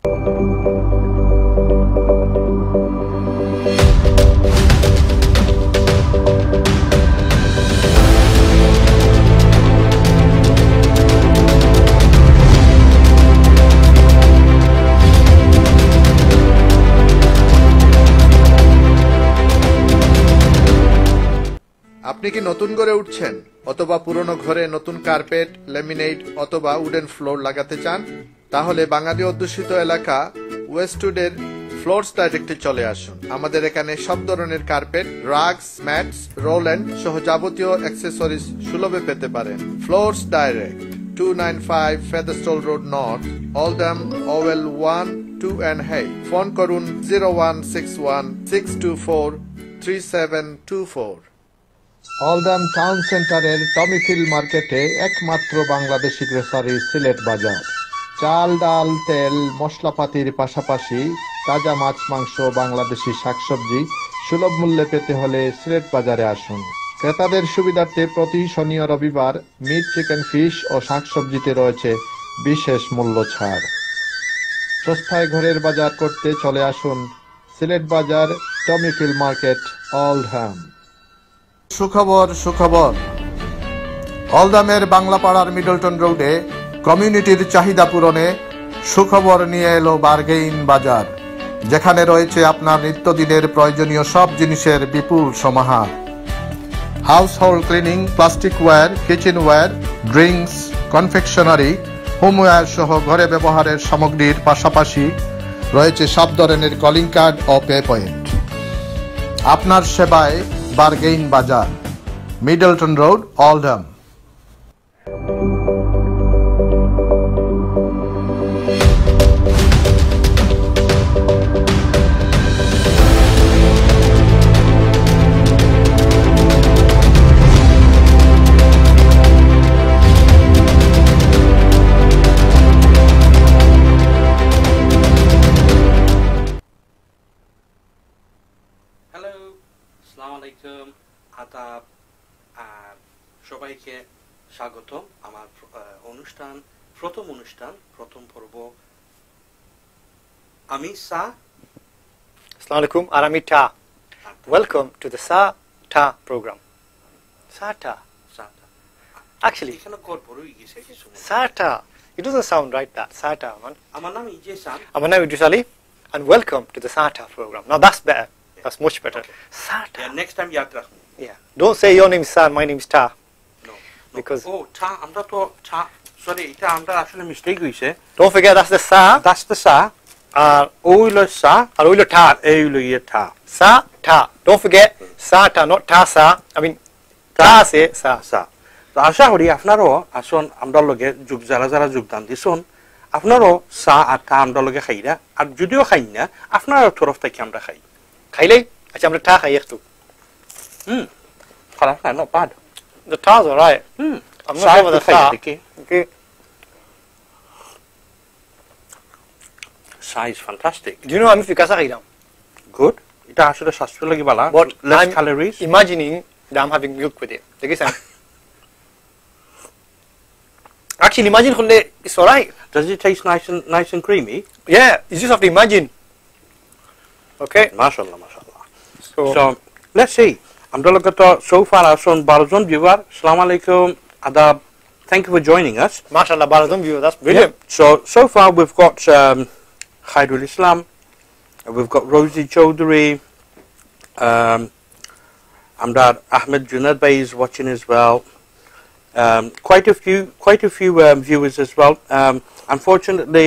আপনি কি নতুন করে উঠছেন অথবা পুরনো ঘরে নতুন কার্পেট, ল্যামিনেট অথবা উডেন ফ্লোর লাগাতে চান? তাহলে বাঙালি অধ্যুষিত এলাকা ওয়েস্টউডের ফ্লোরস ডাইরেক্টে চলে আসুন। আমাদের এখানে সব ধরনের কার্পেট, রাগস, ম্যাটস, রোল্যান্ড সহ যাবতীয় অ্যাক্সেসরিজ সুলভে পেতে পারেন। Floors direct, 295 Featherstall Road North, Oldham, OL 1, 2 and Hay. Phone করুন 0161 624 3724। অলদাম টাউন সেন্টারের টমিফিল মার্কেটে একমাত্র বাংলাদেশি গ্রোসারি সিলেট বাজার। চাল, ডাল, তেল, মশলাপাতির পাশাপাশি তাজা মাছ, মাংস, বাংলাদেশি শাকসবজি সুলভ মূল্যে পেতে হলে সিলেট বাজারে আসুন। ক্রেতাদের সুবিধার্থে প্রতি শনি ও রবিবার মিট, চিকেন, ফিশ ও শাকসবজিতে রয়েছে বিশেষ মূল্য ছাড়। সস্তায় ঘরের বাজার করতে চলে আসুন সিলেট বাজার, টমিফিল মার্কেট, অলডাম। সুখবর সুখবর, অলদামের বাংলাপাড়ার মিডলটন রোডে কমিউনিটির চাহিদা পূরণে সুখবর নিয়ে এলো বার্গেইন বাজার, যেখানে রয়েছে আপনার নিত্যদিনের প্রয়োজনীয় সব জিনিসের বিপুল সমাহার। Household cleaning, plastic ware, kitchen ware, drinks, confectionery, homeware সহ ঘরে ব্যবহারের সামগ্রীর পাশাপাশি রয়েছে সব ধরনের কলিং কার্ড ও পে পয়েন্ট। আপনার সেবায় বার্গেইন বাজার, মিডলটন রোড, অলডাম। আদাব আর সবাইকে স্বাগত আমার অনুষ্ঠান, প্রথম পর্ব। আমি সা। Assalamu alaikum, আর আমি টা। Welcome to the Sa Ta program. Sa Ta. Actually, Sa Ta. It doesn't sound right that. Sa Ta, man. আমার নাম ইজেসান। আমার নাম Idris Ali, and welcome to the Sa Ta program. Now that's better. That's much better. Okay. Sa Ta. Yeah, next time yaad rakhna. Yeah. Don't say your name is Sa, my name is Ta. No. Because ta amra to ta, sorry, এটা আমরা আসলে mistake হইছে। Don't forget that's the Sa. That's the Sa. আর ওইলো সা আর ওইলো টা। এইলো ইয়ে টা। Sa Ta. Don't forget Sa Ta, not Ta Sa. I mean Ta say Sa. Sa. তো আশা করি আপনারও আসুন আমরা লগে যারা যোগদান দিছুন, আপনারও সা আর টা আমরা লগে খাইরা, আর যদিও খাই না আপনার তরফ থেকে আমরা খাই। খাইলেই আচ্ছা আমরা টা খাই একটু। খারাপ না, not bad. The ta's alright. I'm not sure about the sa. Okay. Sa is fantastic. Do you know আমি ফিকা খাই দাম? Good. এটা আসলে স্বাস্থ্য লাগি ভালো. But less I'm calories. Imagining that I'm having milk with it. দেখেছেন? Actually imagine করলে it's alright. Does it taste nice and creamy? Yeah, you just have to imagine. Okay. Mashallah. So let's see. আমরা লগে তো so far আসুন 12 জন viewer. আসসালামু আলাইকুম, আদাব, thank you for joining us. Mashallah, 12 জন viewer, that's brilliant. Yeah. So far we've got Khairul Islam, we've got Rosie Chaudhary, Amdad Ahmed Junaid Bey is watching as well. Quite a few viewers as well. Unfortunately,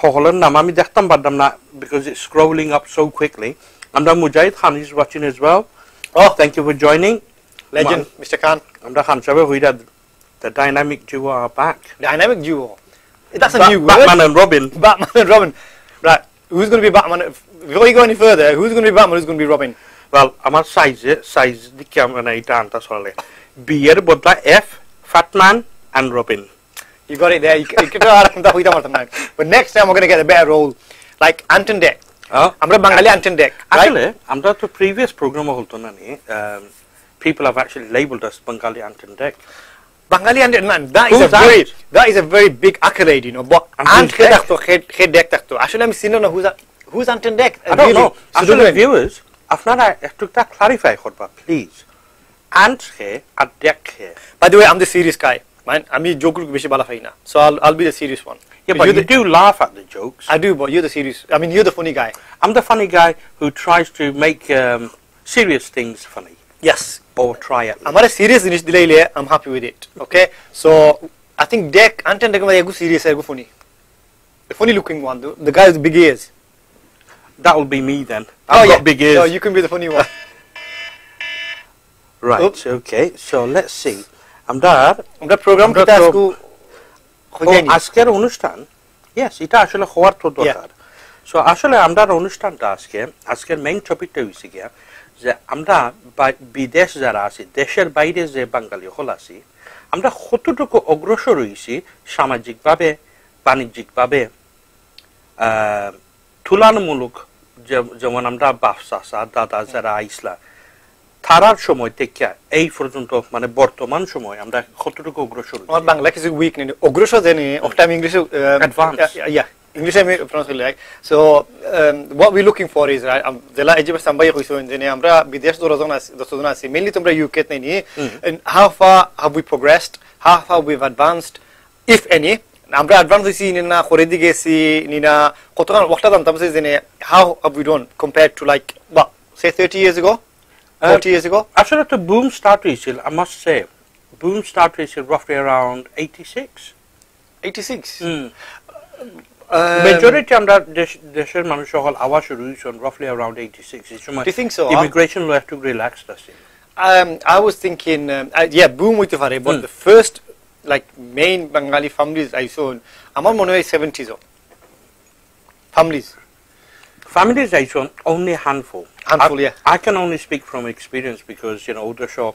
Hoholan namami dekhtam badam na because it's scrolling up so quickly. Amda Mujahid Khan is watching as well. Oh, thank you for joining. Legend, Mr. Khan. Amda Khan Shabe, the dynamic duo are back. Dynamic duo. That's a new word. Batman and Robin. Batman and Robin. Right. Who's going to be Batman? Before you go any further, who's going to be Batman? Who's going to be Robin? Well, আমার size দিকে আমরা এটা আনতে চলে। B এর বদলা F, Fatman and Robin. You got it there. You can But next time we're going to get a better role, like Anton Deck. আমরা বাঙালি Anton Deck. আসলে আমরা তো previous program হলতো না নি, people have actually labeled us Bengali Anton Deck. Bengali and man, that Who's is a very big accolade, you know. But And who's deck? head deck takto. Actually, I'm seeing no who's on deck. I don't know. Actually, viewers, after I took that clarify, please. Ant he, a deck he. By the way, I'm the serious guy. Man, I'm a joke so I'll be the serious one. Yeah, but you do laugh at the jokes. I do, but you're the serious. I mean, you're the funny guy. I'm the funny guy who tries to make serious things funny. Yes. Or try it. I'm a serious in it. I'm happy with it. Okay. So I think deck Anton deck go serious, go funny. The funny looking one, the guy with big ears. That will be me then. I've got big ears. No, you can be the funny one. Right. Oops. Okay. So let's see. আমরা program kita asku আজকের অনুষ্ঠান yes এটা আসলে হওয়ার তো দরকার so আসলে আমরা অনুষ্ঠানটা আজকের মেইন টপিকটা হইছে গিয়া যে আমরা বিদেশ যারা আছি দেশের বাইরে যে বাঙালি হল আছি আমরা কতটুকু অগ্রসর হইছি সামাজিকভাবে বাণিজ্যিকভাবে তুলনামূলক যেমন আমরা বাপসা দাদা যারা আইসলা থারার সময় থেকে এই পর্যন্ত মানে বর্তমান সময় আমরা কতটুকু অগ্রসর আমার বাংলা কিছু উইক নেই অগ্রসর জানি of time English advance English I pronounce it like so what we looking for is right jela ejibe sambai hoiso jene amra bidesh dorazona ase mainly tombra UK nei ni and how far have we progressed how far we've advanced if any amra advance hoisi na khoredi gesi nina kotokan wakta dam tamse jene how have we done compared to like what say 30 years ago 40 years ago actually the boom start হইছিল I must say boom start হইছিল roughly around 86 majority আমরা দেশের মানুষ সকল আওয়াজ শুরু হইছেন roughly around 86 এই সময় do you think so immigration law একটু relaxed আছে I was thinking yeah boom হইতে পারে but the first like main Bengali families I saw আমার মনে হয় 70s families I saw only handful yeah I can only speak from experience because you know older show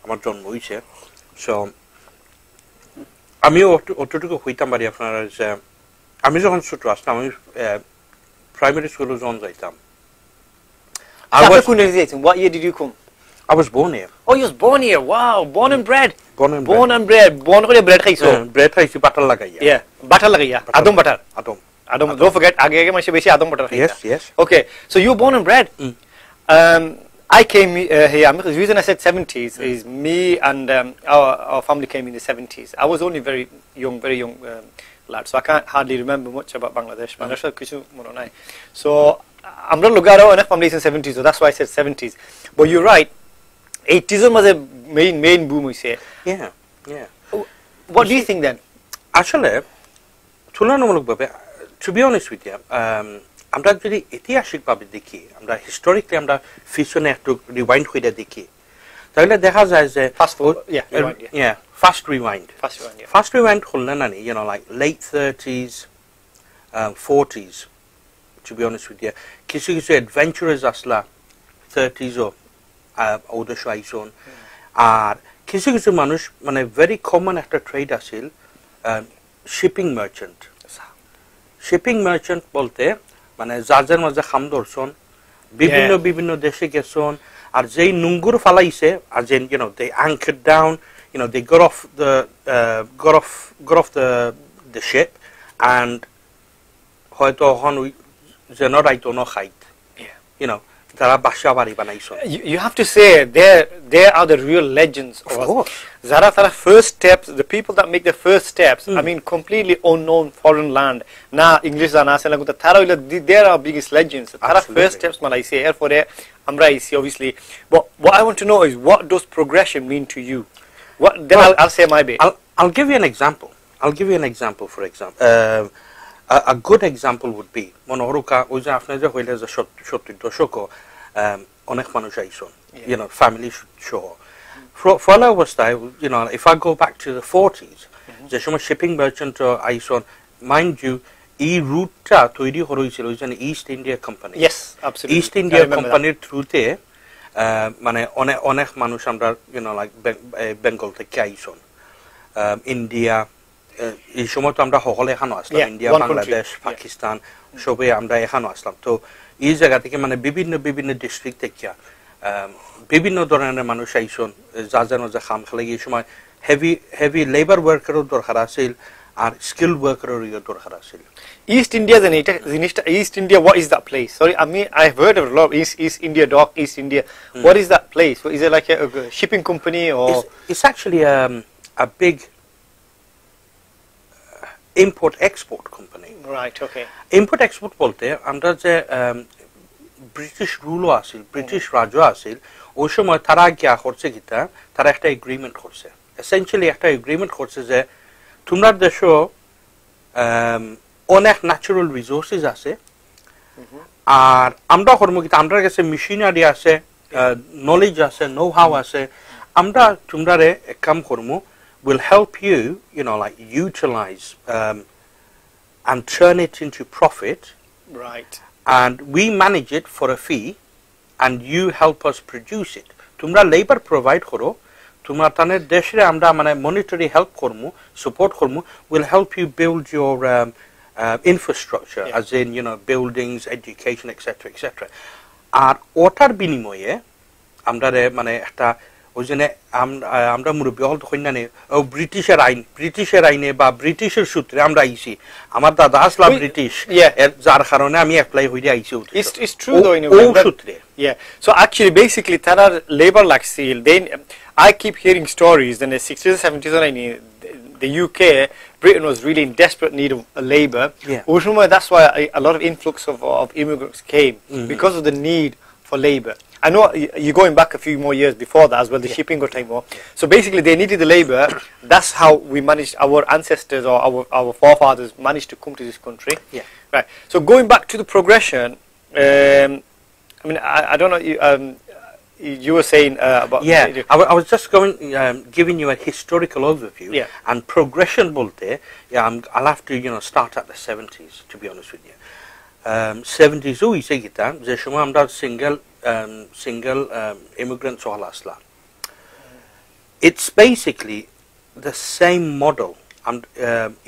আমার জন্ম হইছে so আমি অতটুকু হইতাম পারি আপনারা যে আমি যখন ছোট আসলাম আমি প্রাইমারি স্কুলে যখন যাইতাম what year did you come I was born here oh you was born here wow born and bred করে bread খাইছো bread খাইছি বাটার লাগাইয়া yeah বাটার লাগাইয়া আদম don't forget আগে মাসে বেশি আদম butter খাইতা yes okay so you were born and bred I came here the reason I said 70s is me and our family came in the 70s I was only very young lad so I can't hardly remember much about Bangladesh কিছু মনে নাই so আমরা লোগারও অনেক families in 70s so that's why I said 70s but you're right 80s was a main boom হইছে yeah what do you think then আসলে তুলনামূলকভাবে to be honest with you আমরা যদি ঐতিহাসিকভাবে দেখি আমরা হিস্টোরিক্যালি আমরা পিছনে একটু রিওয়াইন্ড করে দেখি তাহলে দেখা যায় যে fast rewind হল না you know like late 30s 40s to be honest with you কিছু adventurers আসলা 30s ও ওদের আইসন আর কিছু মানুষ মানে very common একটা ট্রেড আছিল শিপিং মার্চেন্ট বলতে মানে যার মাঝে খাম ধরছন বিভিন্ন দেশে গেছন আর যেই নুঙ্গুর ফালাইছে আর যেন you know they anchored down you know they got off the ship and হয়তো হন যেন রাইতো ন খাইত you know তারা বাসা বাড়ি বানাইছন you have to say they are the real legends of course Zara first steps the people that make the first steps I mean completely unknown foreign land na English na sela guta thara ila they are our biggest legends thara first steps man I say therefore amra I see obviously but what I want to know is what does progression mean to you what then I'll say my bit I'll give you an example for example a good example would be মনোহরকা ওই যে আপনি যে হইলে যে 70 দশক অনেক মানুষ আইসন you know family show for অবস্থায় you know if I go back to the 40s যে সময় shipping merchant ISON mind you এই রুটটা তৈরি হয়েছিল ওই যে east India company yes absolutely east India কোম্পানির থ্রুতে মানে অনেক মানুষ আমরা you know like বেঙ্গল থেকে আইসন ইন্ডিয়া এই সময় তো আমরা সকলে এখানে আসলাম ইন্ডিয়া বাংলাদেশ পাকিস্তান সবে আমরা এখানে আসলাম তো এই জায়গা থেকে মানে বিভিন্ন ডিস্ট্রিক্ট থেকে বিভিন্ন ধরনের মানুষ আইসন যা যেন যে খাম খেলে এই সময় হেভি লেবার ওয়ার্কারও দরকার আছিল আর স্কিল ওয়ার্কারেরও দরকার আছিল East India East India, what is that place? Sorry, I've heard of a lot of East India dock, East India. What is that place? Is it like a shipping company or? It's actually a big import-export company. Right, okay. Import-export bolte আমরা যে British রুলও আছিল British রাজও আছিল ওই সময় তারা গিয়া করছে কিতা তারা একটা এগ্রিমেন্ট করছে এসেনশিয়ালি একটা এগ্রিমেন্ট করছে যে তোমরা দেশও অনেক ন্যাচারাল রিসোর্সেস আছে আর আমরা করবো কিতা আমরা কাছে মেশিনারি আছে নলেজ আছে নো হাউ আছে আমরা তোমরারে এক কাম করবো will help you, like utilize and turn it into profit. Right. And we manage it for a fee, and you help us produce it. Tumra labor provide koro, tumra tane deshre amra mane monetary help kormu, support kormu, will help you build your infrastructure, as in buildings, education, etc., etc. Ar otar binimoye amra re mane ekta ওই জন্য আমরা মুরব্বী হল তখন না ব্রিটিশের আইনে বা ব্রিটিশের সূত্রে আমরা আইছি আমার দাদা আসলাম ব্রিটিশ যার কারণে আমি অ্যাপ্লাই হইরে আইছি it's true though in a way সূত্রে yeah so actually basically তারা labor লাগছিল then I keep hearing stories in the 60s 70s the UK Britain was really in desperate need of labor that's why a lot of influx of immigrants came because of the need for labor. I know you're going back a few more years before that as well, the shipping got time more. So basically they needed the labor. That's how we managed, our ancestors or our forefathers managed to come to this country. Yeah. Right. So going back to the progression, I mean, I don't know, you were saying about... Yeah, I was just giving you a historical overview. Yeah. And progression bolte, I'll have to, start at the 70s, to be honest with you. 70s ও ইসে গিতা যে সময় আমরা single immigrant sohla asla. It's basically the same model.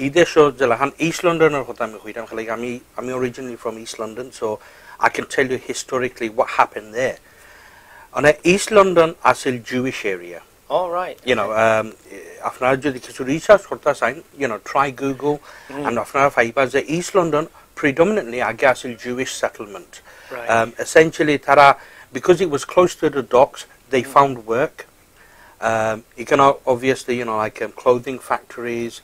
Either show jalahan East London or hota mi hoiram khali I'm originally from East London, so I can tell you historically what happened there. On East London asil Jewish area. All right. After jodi kichu research korta sain, try Google and after faiba je East London predominantly a asil Jewish settlement. Right. Essentially tara because it was close to the docks they found work. You can obviously like clothing factories,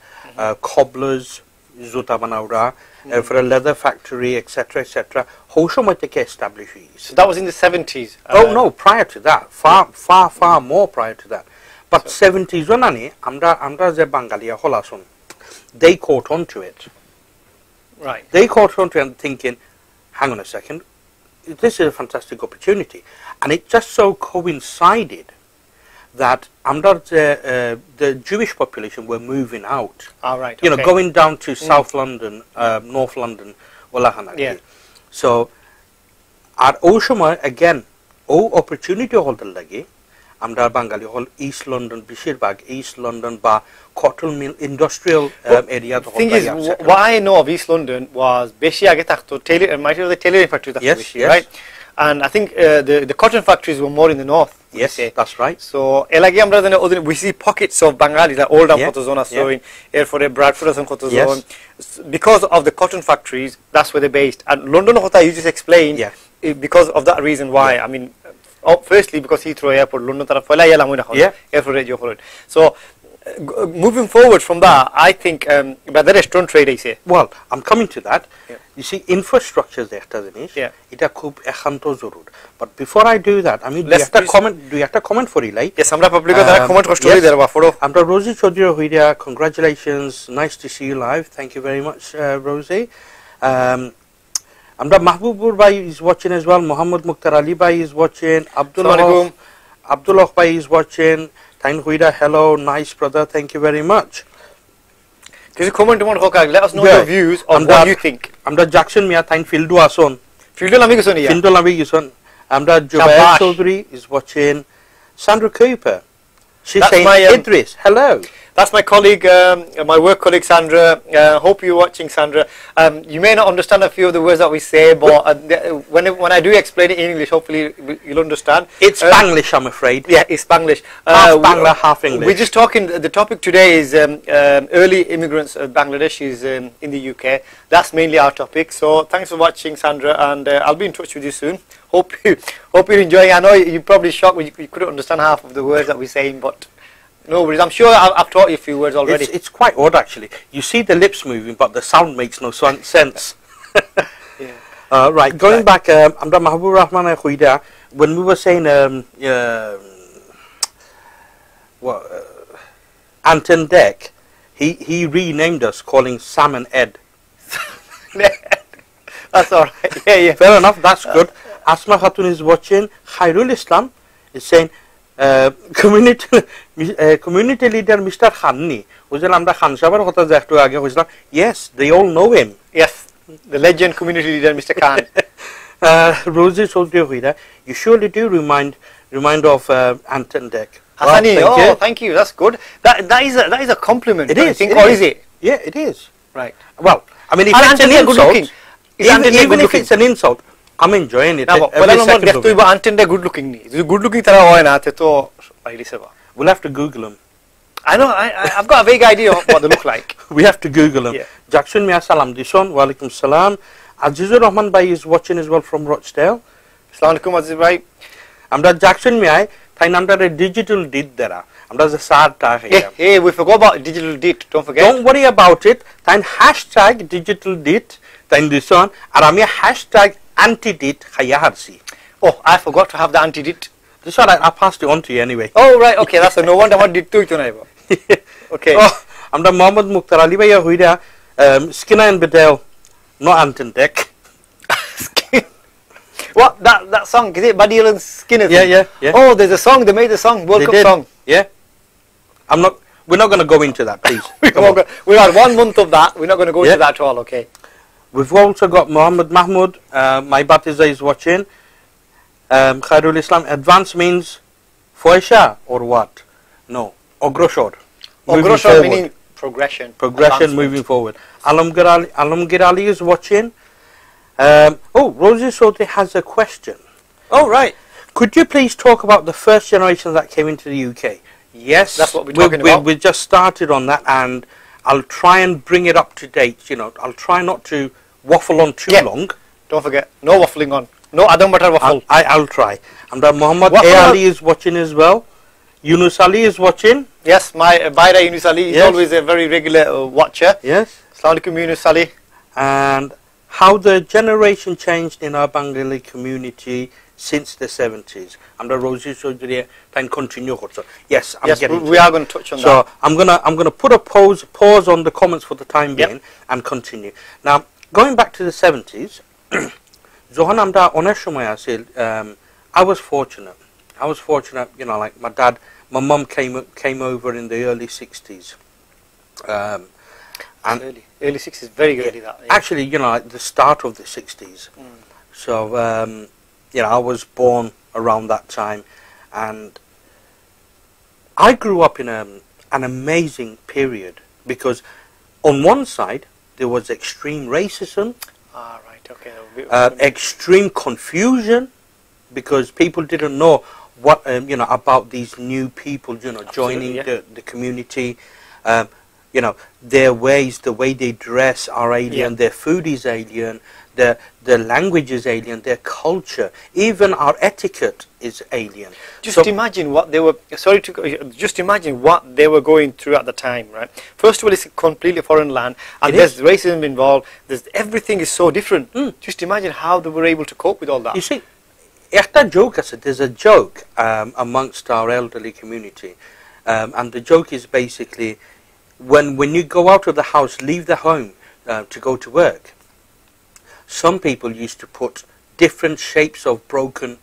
cobblers zuta banaura for a leather factory, etc., etc. How take establish so that was in the 70s. Oh no, prior to that, far more prior to that. But 70s onani amra je bangalia holasun they caught on to it. Right. They caught on to it and thinking, hang on a second, this is a fantastic opportunity, and it just so coincided that the Jewish population were moving out. All right. Going down to South London, North London, yeah. So, at Oshama again, opportunity holder lagi. Amra Bangali hol East London, Bishirбаг, East London, ba cotton mill industrial area. The thing is, what I know of East London was Beshi age takto the tailoring factory, right? And I think the cotton factories were more in the north. Yes, that's right. So we see pockets of Bengalis like old Kotozona sewing, Ereh, Bradford and Kotozona. Because of the cotton factories, that's where they're based. And London, you just explained, because of that reason why. I mean, firstly because Heathrow Airport, London taraf phala yala moina khol airport jo khol. So moving forward from that, I think but the restaurant trade I say. Well, I'm coming to that. You see, infrastructure ekta jinish eta khub ekhanto zorur. But before I do that, I mean, do you have to comment for ilai? Yes, amra public dara comment ko story dera ba photo. Amra Rosie Chaudhary hoiria, congratulations, nice to see you live. Thank you very much, Rosie. Amra Mahbubur Bhai is watching as well. Muhammad Mukhtar Ali Bhai is watching. Abdullah Bhai is watching. Tain Huida, hello, nice brother. Thank you very much. Can you comment on Hokag? Let us know your views on what you think. Amra Jackson Mia Tain Fildu Ason. Fildu Lamiguson, yeah. Fildu Lamiguson. Amra Jubair Chaudhary is watching. Sandra Cooper. She's saying Idris, hello. That's my colleague, my work colleague Sandra. Hope you're watching, Sandra. You may not understand a few of the words that we say, but when I do explain it in English, hopefully you'll understand. It's Spanglish, I'm afraid. Yeah, it's Spanglish. Half Bangla, half English. We're just talking, the topic today is early immigrants of Bangladeshis in the UK. That's mainly our topic. So thanks for watching, Sandra, and I'll be in touch with you soon. Hope you're enjoying. I know you're probably shocked when you couldn't understand half of the words that we're saying, but no worries. I'm sure I've taught you a few words already. It's quite odd, actually. You see the lips moving, but the sound makes no sense. Yeah. Right, going back, Amda Mahbub Rahman Khuida, when we were saying Anton Deck, he renamed us, calling Sam and Ed. That's all right. Yeah. Fair enough, that's good. Asma Khatun is watching. Khairul Islam is saying, community leader Mr. Khanni. Yes, they all know him. Yes, the legend community leader Mr. Khan. Rosie Soldier, you surely do remind of Anton Deck. Hassani, thank you. That's good. That is a compliment. It is. Or is it? Yeah, it is. Right. Well, I mean, if it's an insult, even if it's an insult, I'm enjoying it. Good looking. Good looking. We'll have to Google them. I know. I've got a vague idea of what they look like. We have to Google them. Yeah. Jackson Mia Salam Dishon, Walaikum Salam. Azizur Rahman Bhai is watching as well from Rochdale. Assalamu alaikum, Aziz Bhai. Amda Jackson Mia, Tainamda a digital did there. Amda a sad here. Hey, we forgot about digital dit. Don't forget. Don't worry about it. Tain hashtag digital dit. Tain Dishon. Aramia hashtag anti-dit Hayaharsi. Oh, I forgot to have the anti-dit. This one I passed it on to you anyway. Oh, right. Okay, that's a no wonder what did to it tonight. Okay. Oh, Amda Mohammed Mukhtar Ali Bhai Huida, Skinner and Bedell, not Anton Deck. What? That song? Is it Buddy Allen Skinner? Yeah. Oh, there's a song. They made the song. World Cup song. Yeah. We're not going to go into that, please. We are 1 month of that. We're not going to go into that at all. Okay. We've also got Muhammad Mahmoud. My Batiza is watching. Khairul Islam. Advance means Foisha or what? No. Ogroshod. Ogroshod meaning progression. Progression, moving forward. Alamgir Ali is watching. Rosie Sote has a question. Oh, right. Could you please talk about the first generation that came into the UK? Yes, that's what we're talking about. We just started on that, and I'll try and bring it up to date. I'll try not to waffle on too long. Don't forget, no waffling on. No Adam Butter waffle. I'll try. And Muhammad Ali is watching as well. Yunus Ali is watching. Yes, my Baira Yunus Ali is always a very regular watcher. Yes. Assalamu alaikum Yunus Ali. And how the generation changed in our Bengali community since the 70s. I'm the Rosie Chaudhry can continue. Yes, we are going to touch on that. So I'm gonna put a pause on the comments for the time being and continue. Now, going back to the 70s, Zohan Amda Oneshomoy I was fortunate. Like my mum came over in the early 60s. And early 60s, very early that. Yeah. Actually, like the start of the 60s. So, I was born around that time, and I grew up in an amazing period because on one side there was extreme racism, extreme confusion because people didn't know what about these new people joining the community. Their ways, the way they dress are alien, their food is alien, their language is alien, their culture, even our etiquette is alien. Just imagine what they were, just imagine what they were going through at the time, right? First of all, it's a completely foreign land, and there's racism involved, everything is so different. Just imagine how they were able to cope with all that. You see, there's a joke amongst our elderly community, and the joke is basically, when you go out of the house, leave the home to go to work, some people used to put different shapes of broken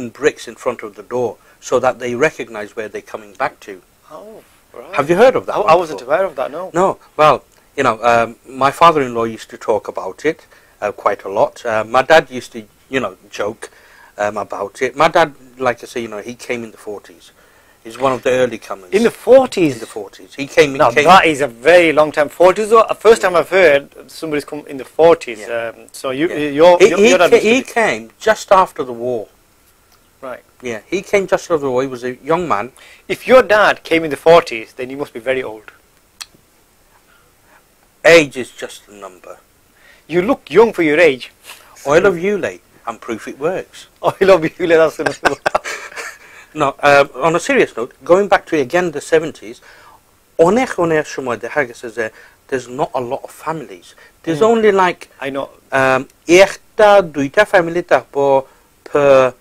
bricks in front of the door so that they recognize where they're coming back to. Oh, right. Have you heard of that? I wasn't aware of that, no. No, well, my father-in-law used to talk about it quite a lot. My dad used to, joke about it. My dad, like I say, he came in the 40s. He's one of the early comers. In the 40s? In the 40s. He came. Now, that is a very long time. 40s, first time I've heard somebody's come in the 40s. Yeah. So you're he came just after the war. Right. Yeah, he came just after the war. He was a young man. If your dad came in the 40s, then you must be very old. Age is just a number. You look young for your age. Oil of Ulay, and proof it works. Oil of Ulay, that's enough. No, on a serious note, going back to again the 70s, there's not a lot of families. There's only like I know. Duita family per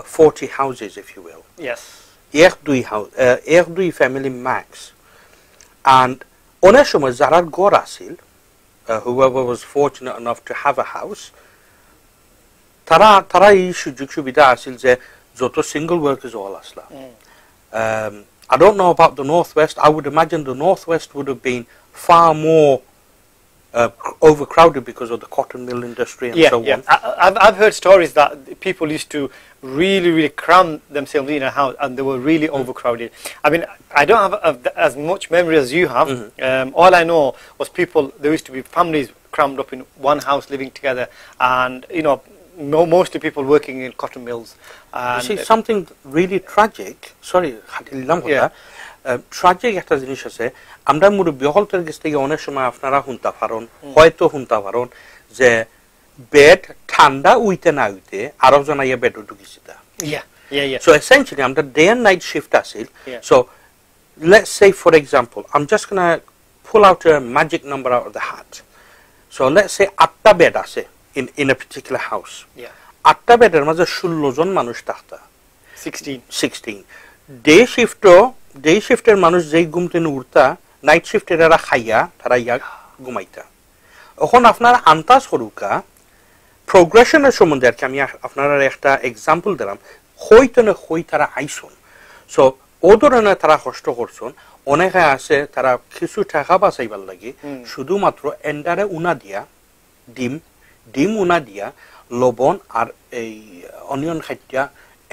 40 houses, if you will. Yes. Dui family max. And Oneshuma Zarar Gorasil, whoever was fortunate enough to have a house, Tara Shubida Asil ze Zoto single workers all asla. I don't know about the Northwest. I would imagine the Northwest would have been far more overcrowded because of the cotton mill industry and so on. I've heard stories that people used to really cram themselves in a house and they were really overcrowded. I mean, I don't have as much memory as you have. All I know was there used to be families crammed up in one house living together, and you know, mostly people working in cotton mills. You see, something really tragic, sorry, tragic একটা জিনিস আছে আমরা মুরব্বী হলতের কাছ থেকে অনেক সময় আপনারা হুনতা পারেন হয়তো হুনতা পারেন যে বেড ঠান্ডা উইতে না উইতে আরো জনাইয়া বেড ঢুকিছে তা so essentially আমরা day and night shift আছিল so let's say for example I'm just going to pull out a magic number out of the hat so let's say 8টা বেড আছে in a particular house 8টা বেডের মাঝে 16 জন মানুষ থাকতা 16 day শিফটের মানুষ যেই ঘুমতে উঠতা night শিফটের এরা খাইয়া তারা ইয়া ঘুমাইতা এখন আপনারা আন্দাজ করুকা প্রোগ্রেশনের সম্বন্ধে আর কি আমি আপনারা একটা এক্সাম্পল দিলাম হইতো না হই তারা আইসন সো ও ধরনের তারা কষ্ট করছেন অনেকে আছে তারা কিছু টাকা বাঁচাইবার লাগে শুধুমাত্র এন্ডারে উনা দিয়া ডিম উনা দিয়া লবণ আর এই অনিয়ন খাইয়া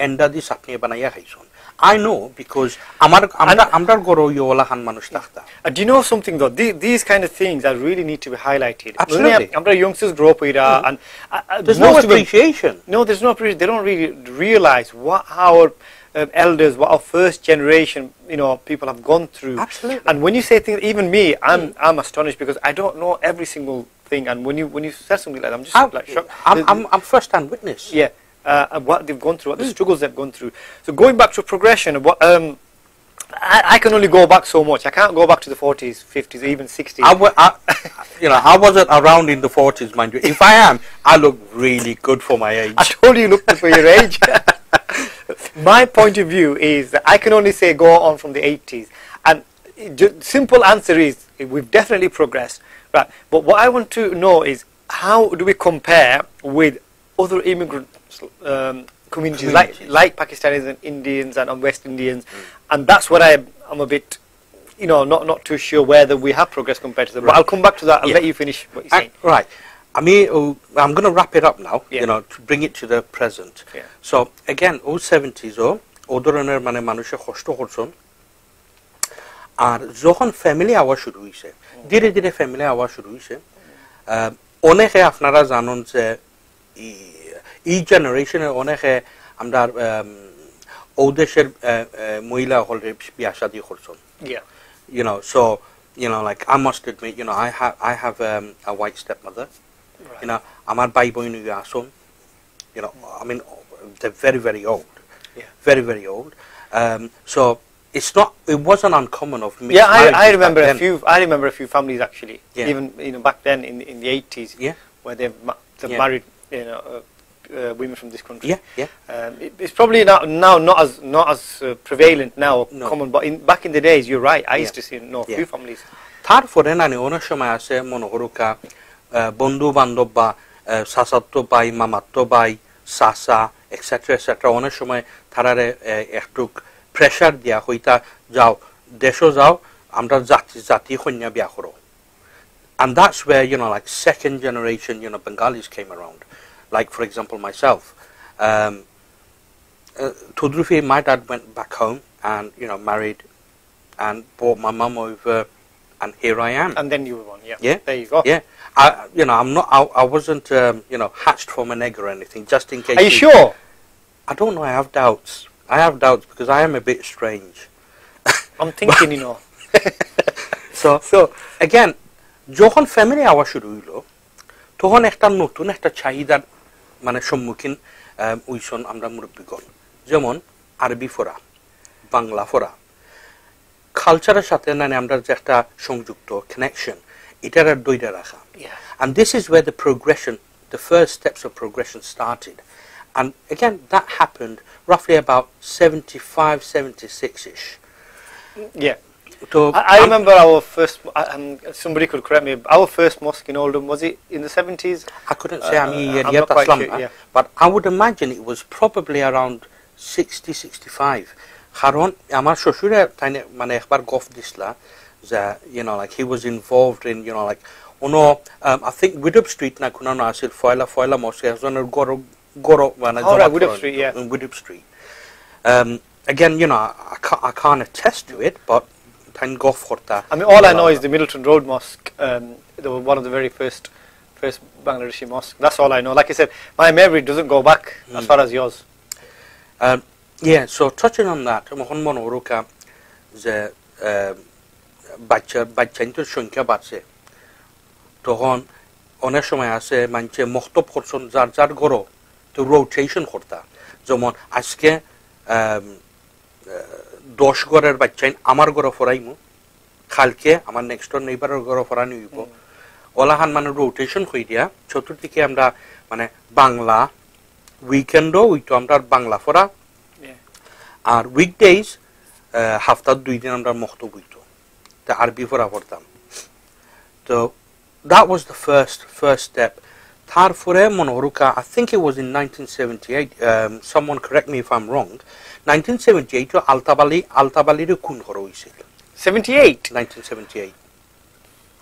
এন্ডা দি চাটনি বানাইয়া খাইছন I know because amar goro yola han manush takhta. Do you know something though? These kind of things that really need to be highlighted. Absolutely. Amar youngsters grow up with and there's no appreciation. No, there's no appreciation. They don't really realize what our elders, what our first generation, you know, people have gone through. Absolutely. And when you say things, even me, I'm astonished because I don't know every single thing. And when you said something like that, I'm just like shocked. I'm first-hand witness. Yeah. What they've gone through, what the struggles they've gone through. So going back to progression, I can only go back so much. I can't go back to the 40s, 50s, even 60s. I wasn't around in the 40s, mind you. If I am, I look really good for my age. I told you look good for your age. My point of view is that I can only say go on from the 80s. And simple answer is we've definitely progressed. Right. But what I want to know is how do we compare with other immigrant communities like Pakistanis and Indians and West Indians, and that's what I'm a bit, you know, not too sure whether we have progress compared to them. But I'll come back to that. I'll let you finish what you're saying. Right. I mean, I'm going to wrap it up now. You know, to bring it to the present. So again, 70s ওদরনের মানে মানুষে কষ্ট করছেন আর যখন family আওয়া শুরু হইছে ধীরে ধীরে ফ্যামিলি আওয়া শুরু হইছে অনেকে আপনারা জানেন যে এই জেনারেশনে অনেকে আমরা ও দেশের মহিলা হলে বিয়া শাদী করছেন you know so you know like I must admit you know I have a white stepmother you know আমার ভাই বোন আসুন you know I mean they're very old very old so it wasn't uncommon of me I remember a few families actually even you know back then in the 80s where they've married you know women from this country. It's probably not as prevalent now, common. But back in the days, you're right. I used to see a few families. তারপরে না অনেক সময় আছে মনে করুকা বন্ধু বান্ধব বা সাসাতো ভাই মামাতো ভাই সাসা এক্সেট্রা অনেক সময় তারারে একটু প্রেশার দিয়া হইতা যাও দেশও যাও আমরা জাতি কন্যা বিয়া করো and that's where you know like second generation you know Bengalis came around. Like for example myself, Tudrufi, my dad went back home and married and brought my mum over, and here I am. And then you were one, yeah. Yeah, there you go. Yeah, I'm not. I wasn't hatched from an egg or anything. Just in case. Are you sure? I don't know. I have doubts. Because I am a bit strange. I'm thinking, So again, যখন family আওয়া শুরু হইলো তখন একটা নতুন একটা চাহিদার মানে সম্মুখীন হইছন আমরা মুরব্বীগণ, যেমন আরবি পড়া, বাংলা পড়া, কালচারের সাথে আমরা যে একটা সংযুক্ত কানেকশন এটার আর দইটা রাখা। And this is where the first steps of progression started. And again, that happened roughly about 75, 76-ish. Yeah. So I remember our first, somebody could correct me, our first mosque in Oldham, was it in the 70s? I couldn't say, but I would imagine it was probably around 60, 65. Karon, আমার শ্বশুরে মানে একবার গফ দিছলা যে like he was involved in like I think Widop Street na kuna na asil foila mosque একজনের গড় মানে Widop Street, yeah. Widop Street. Again, I can't attest to it, but I mean, all I know is the Middleton Road Mosque. They were one of the very first Bangladeshi mosques. That's all I know. Like I said, my memory doesn't go back as far as yours. Yeah, so touching on that, mohon mon oruka যে বাচ্চাইন্তর সংখ্যা বাড়ছে, তখন অনেক সময় আছে মানুষে মক্তব করছেন যার ঘরও তো রোটেশন করতা, যেমন আজকে 10 ঘরের বাচ্চাইন আমার ঘরে ফরাইমু, কালকে আমার নেক্সট ডোর নেইবারের ঘরে ফরানি হইব, ওলাহান মানে রোটেশন হই দিয়া চতুর্দিকে আমরা মানে বাংলা উইকেন্ডও ওইতো আমরা বাংলা ফরা, আর উইকডেজ হাফতার 2 দিন আমরা মক্তব হইতো তা আরবি ফরা পড়তাম। তো that was the first step. তারপরে মনোরুকা, I think it was in 1978, someone correct me if I'm wrong, 1978 আলতাবালির খুন করা হয়েছিল। 78? 1978.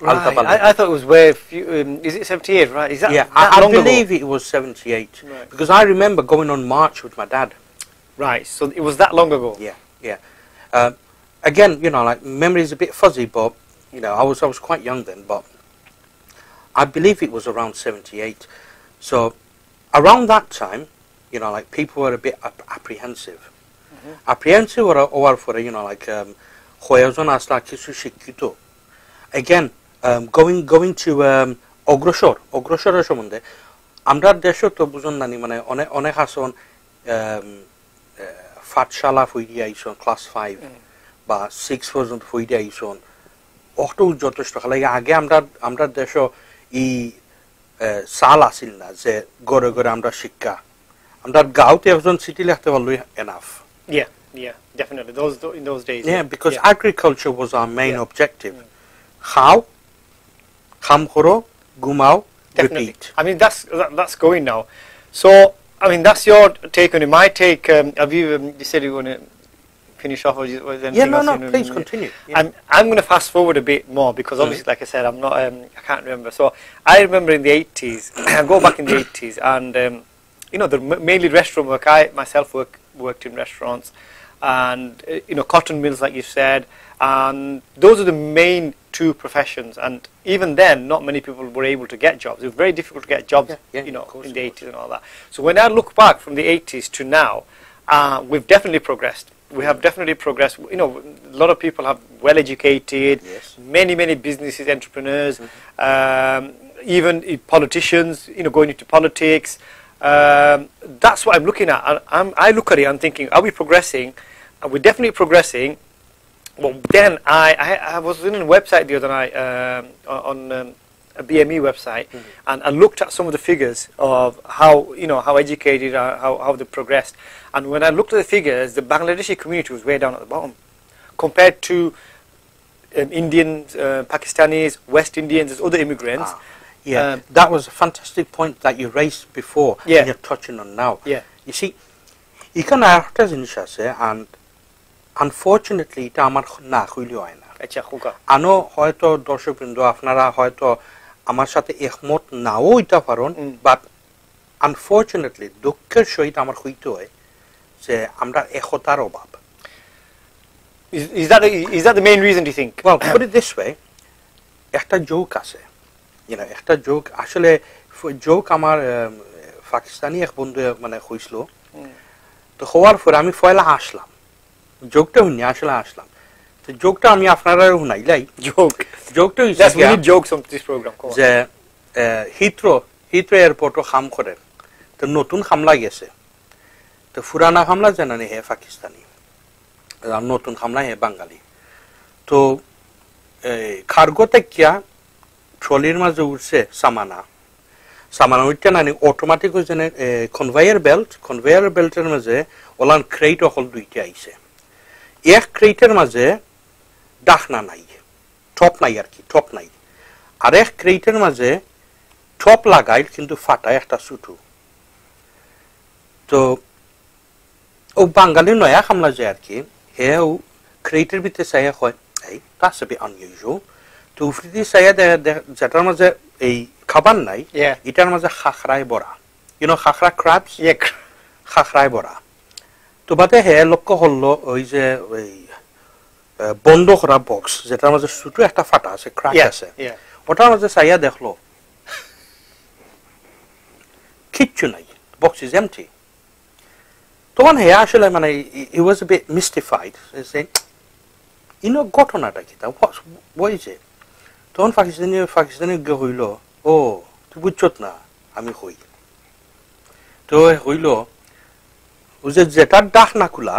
Right. I thought it was where is it 78, right? Is that I believe it was 78, right. Because I remember going on march with my dad. Right, so it was that long ago. Yeah. Again, like memory is a bit fuzzy, but I was quite young then, but I believe it was around 78. So around that time, like people were a bit apprehensive. Apprehensive or for like hoyazon asla kisu shikkito. Again, going to অগ্রসরের সম্বন্ধে আমরা দেশে তো বুঝুন নানি মানে অনেক আসন পাঠশালা ফইরি আইসন class 5 বা 6 পর্যন্ত ফইরি আইসন অত যথেষ্ট লাগে। আগে আমরা দেশ ই সাল আসিল না যে গড়ে গড়ে আমরা শিক্ষা, আমরা গাঁওতে একজন চিঠি লিখতে পারলই enough. Yeah, definitely. In those days. Yeah, because agriculture was our main objective. How? Kham koro, gumao, repeat. I mean, that's going now. So, I mean, that's your take on it. My take, have you said you're going to finish off or anything else? No, please continue. Yeah. I'm going to fast forward a bit more because obviously, like I said, I'm not, I can't remember. So, I remember in the 80s, I go back in the 80s, and, the mainly restaurant work. I myself worked in restaurants, and, cotton mills, like you said, and those are the main 2 professions. And even then, not many people were able to get jobs. It was very difficult to get jobs, in the 80s and all that. So when I look back from the 80s to now, we've definitely progressed. We have definitely progressed. A lot of people have well-educated, many businesses, entrepreneurs, even politicians, going into politics. That's what I'm looking at. I look at it, I'm thinking, are we progressing? We're definitely progressing. Well, then I was in a website the other night, on a BME website, and I looked at some of the figures of how educated, how they progressed. And when I looked at the figures, the Bangladeshi community was way down at the bottom compared to Indians, Pakistanis, West Indians, there's other immigrants. That was a fantastic point that you raised before, and you're touching on now. You see, you can and unfortunately এটা আমার না হইলেও হয় না। আনো হয়তো দর্শকবৃন্দ আপনারা হয়তো আমার সাথে একমত নাও হইতে পারেন, বাট আনফর্চুনেটলি দুঃখের সহিত আমার হইতে হয় যে আমরা একতার অভাব Is that the main reason, do you think? Well, put it this way, একটা joke আছে, একটা joke আসলে joke আমার পাকিস্তানি এক বন্ধু মানে হইছিল, তো হওয়ার পর আমি ফয়লা আসলাম, jokeটা শুনি আসলে আসলাম, তো jokeটা আমি আপনারা শুনাইলাই, jokeটা হইছে Yes, we need jokes on this program. যে হিথ্রো এয়ারপোর্টও খাম করে, তো নতুন হামলা গেছে, তো পুরানা হামলা জানানি হে পাকিস্তানি, নতুন হামলা হে বাঙালি, তো কার্গো থেকে ট্রলির মাঝে উঠছে সামানা উঠতে নানি অটোমেটিক যেন কনভেয়ার বেল্টের মাঝে ওলান ক্রেট অকল দুইটা আইছে, এক ক্রেটের মাঝে ডাকনা নাই, টপ নাই আর কি, টপ নাই, আর এক ক্রেটের মাঝে টপ লাগাই কিন্তু ফাটায় একটা ছুটু, তো ও বাঙালি নয়া হামলা যায় আর কি, হেও ক্রেটের ভিতরে চাইয়া হয় এই that's a bit unusual, তো উফরিদি চাইয়া যেটার মাঝে এই খাবার নাই, এটার মাঝে খাখরায় বড়া, খাখরা ক্র্যাবস, খাখরায় বড়া, তো বাদে হে লক্ষ্য হলো ওই যে ওই বন্ধ করা বক্স যেটার মাঝে ছোট একটা ফাটা আছে, ক্র্যাক আছে, ওটার মাঝে চাইয়া দেখলো কিচ্ছু নাই, বক্স ইজ এমটি, তখন হে আসলে মানে he was a bit mystified, ঘটনাটা কি তা বইছে, তখন পাকিস্তানি হইল, ও তুই বুঝছত না আমি হই, তো হইল ও যে যেটার ডাক না খোলা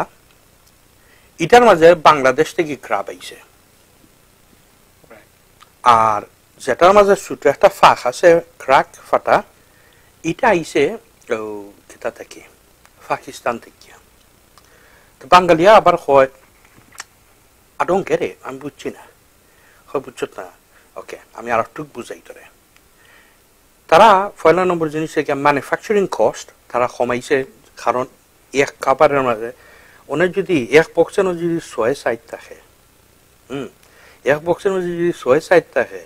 এটার মাঝে বাংলাদেশ থেকে ক্রাব আইছে, আর যেটার মাঝে ছোট একটা ফাঁক আছে ক্রাক ফাটা, এটা আইছে কিতা থেকে পাকিস্তান থেকে, তো বাঙালিয়া আবার হয় I don't get it, আমি বুঝছি না, হয় বুঝছত না, ওকে আমি আর একটু বুঝাই তোরে, তারা পয়লা নম্বর জিনিস ম্যানুফ্যাকচারিং কস্ট তারা কমাইছে, কারণ এক কাপড়ের মাঝে ওনার যদি এক বক্সের যদি 6 সাইড থাকে, এক বক্সের মধ্যে যদি 6 সাইড থাকে,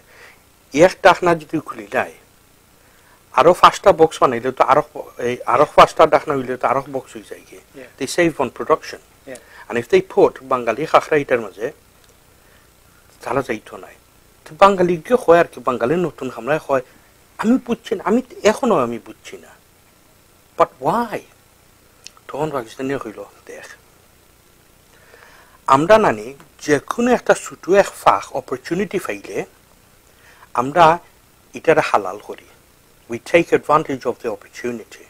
এক ডাকনা যদি খুলি যায় আরো 5টা বক্স বানাইলে তো আরো 5টা ডাকনা হইলে তো আরো বক্স হয়ে যায়, they save on production, and if they put বাঙালি খাখরা এটার মাঝে তাহলে যাইতো নাই, তো বাঙালি কি হয় আর কি, বাঙালি নতুন হামলায় হয়, আমি বুঝছি না, আমি এখনো আমি বুঝছি না, বাট ওয়াই, তখন পাকিস্তানি হইল দেখ আমরা নানি যে কোনো একটা ছোট এক ফাঁক অপরচুনিটি পাইলে আমরা এটার হালাল করি, we take advantage of the opportunity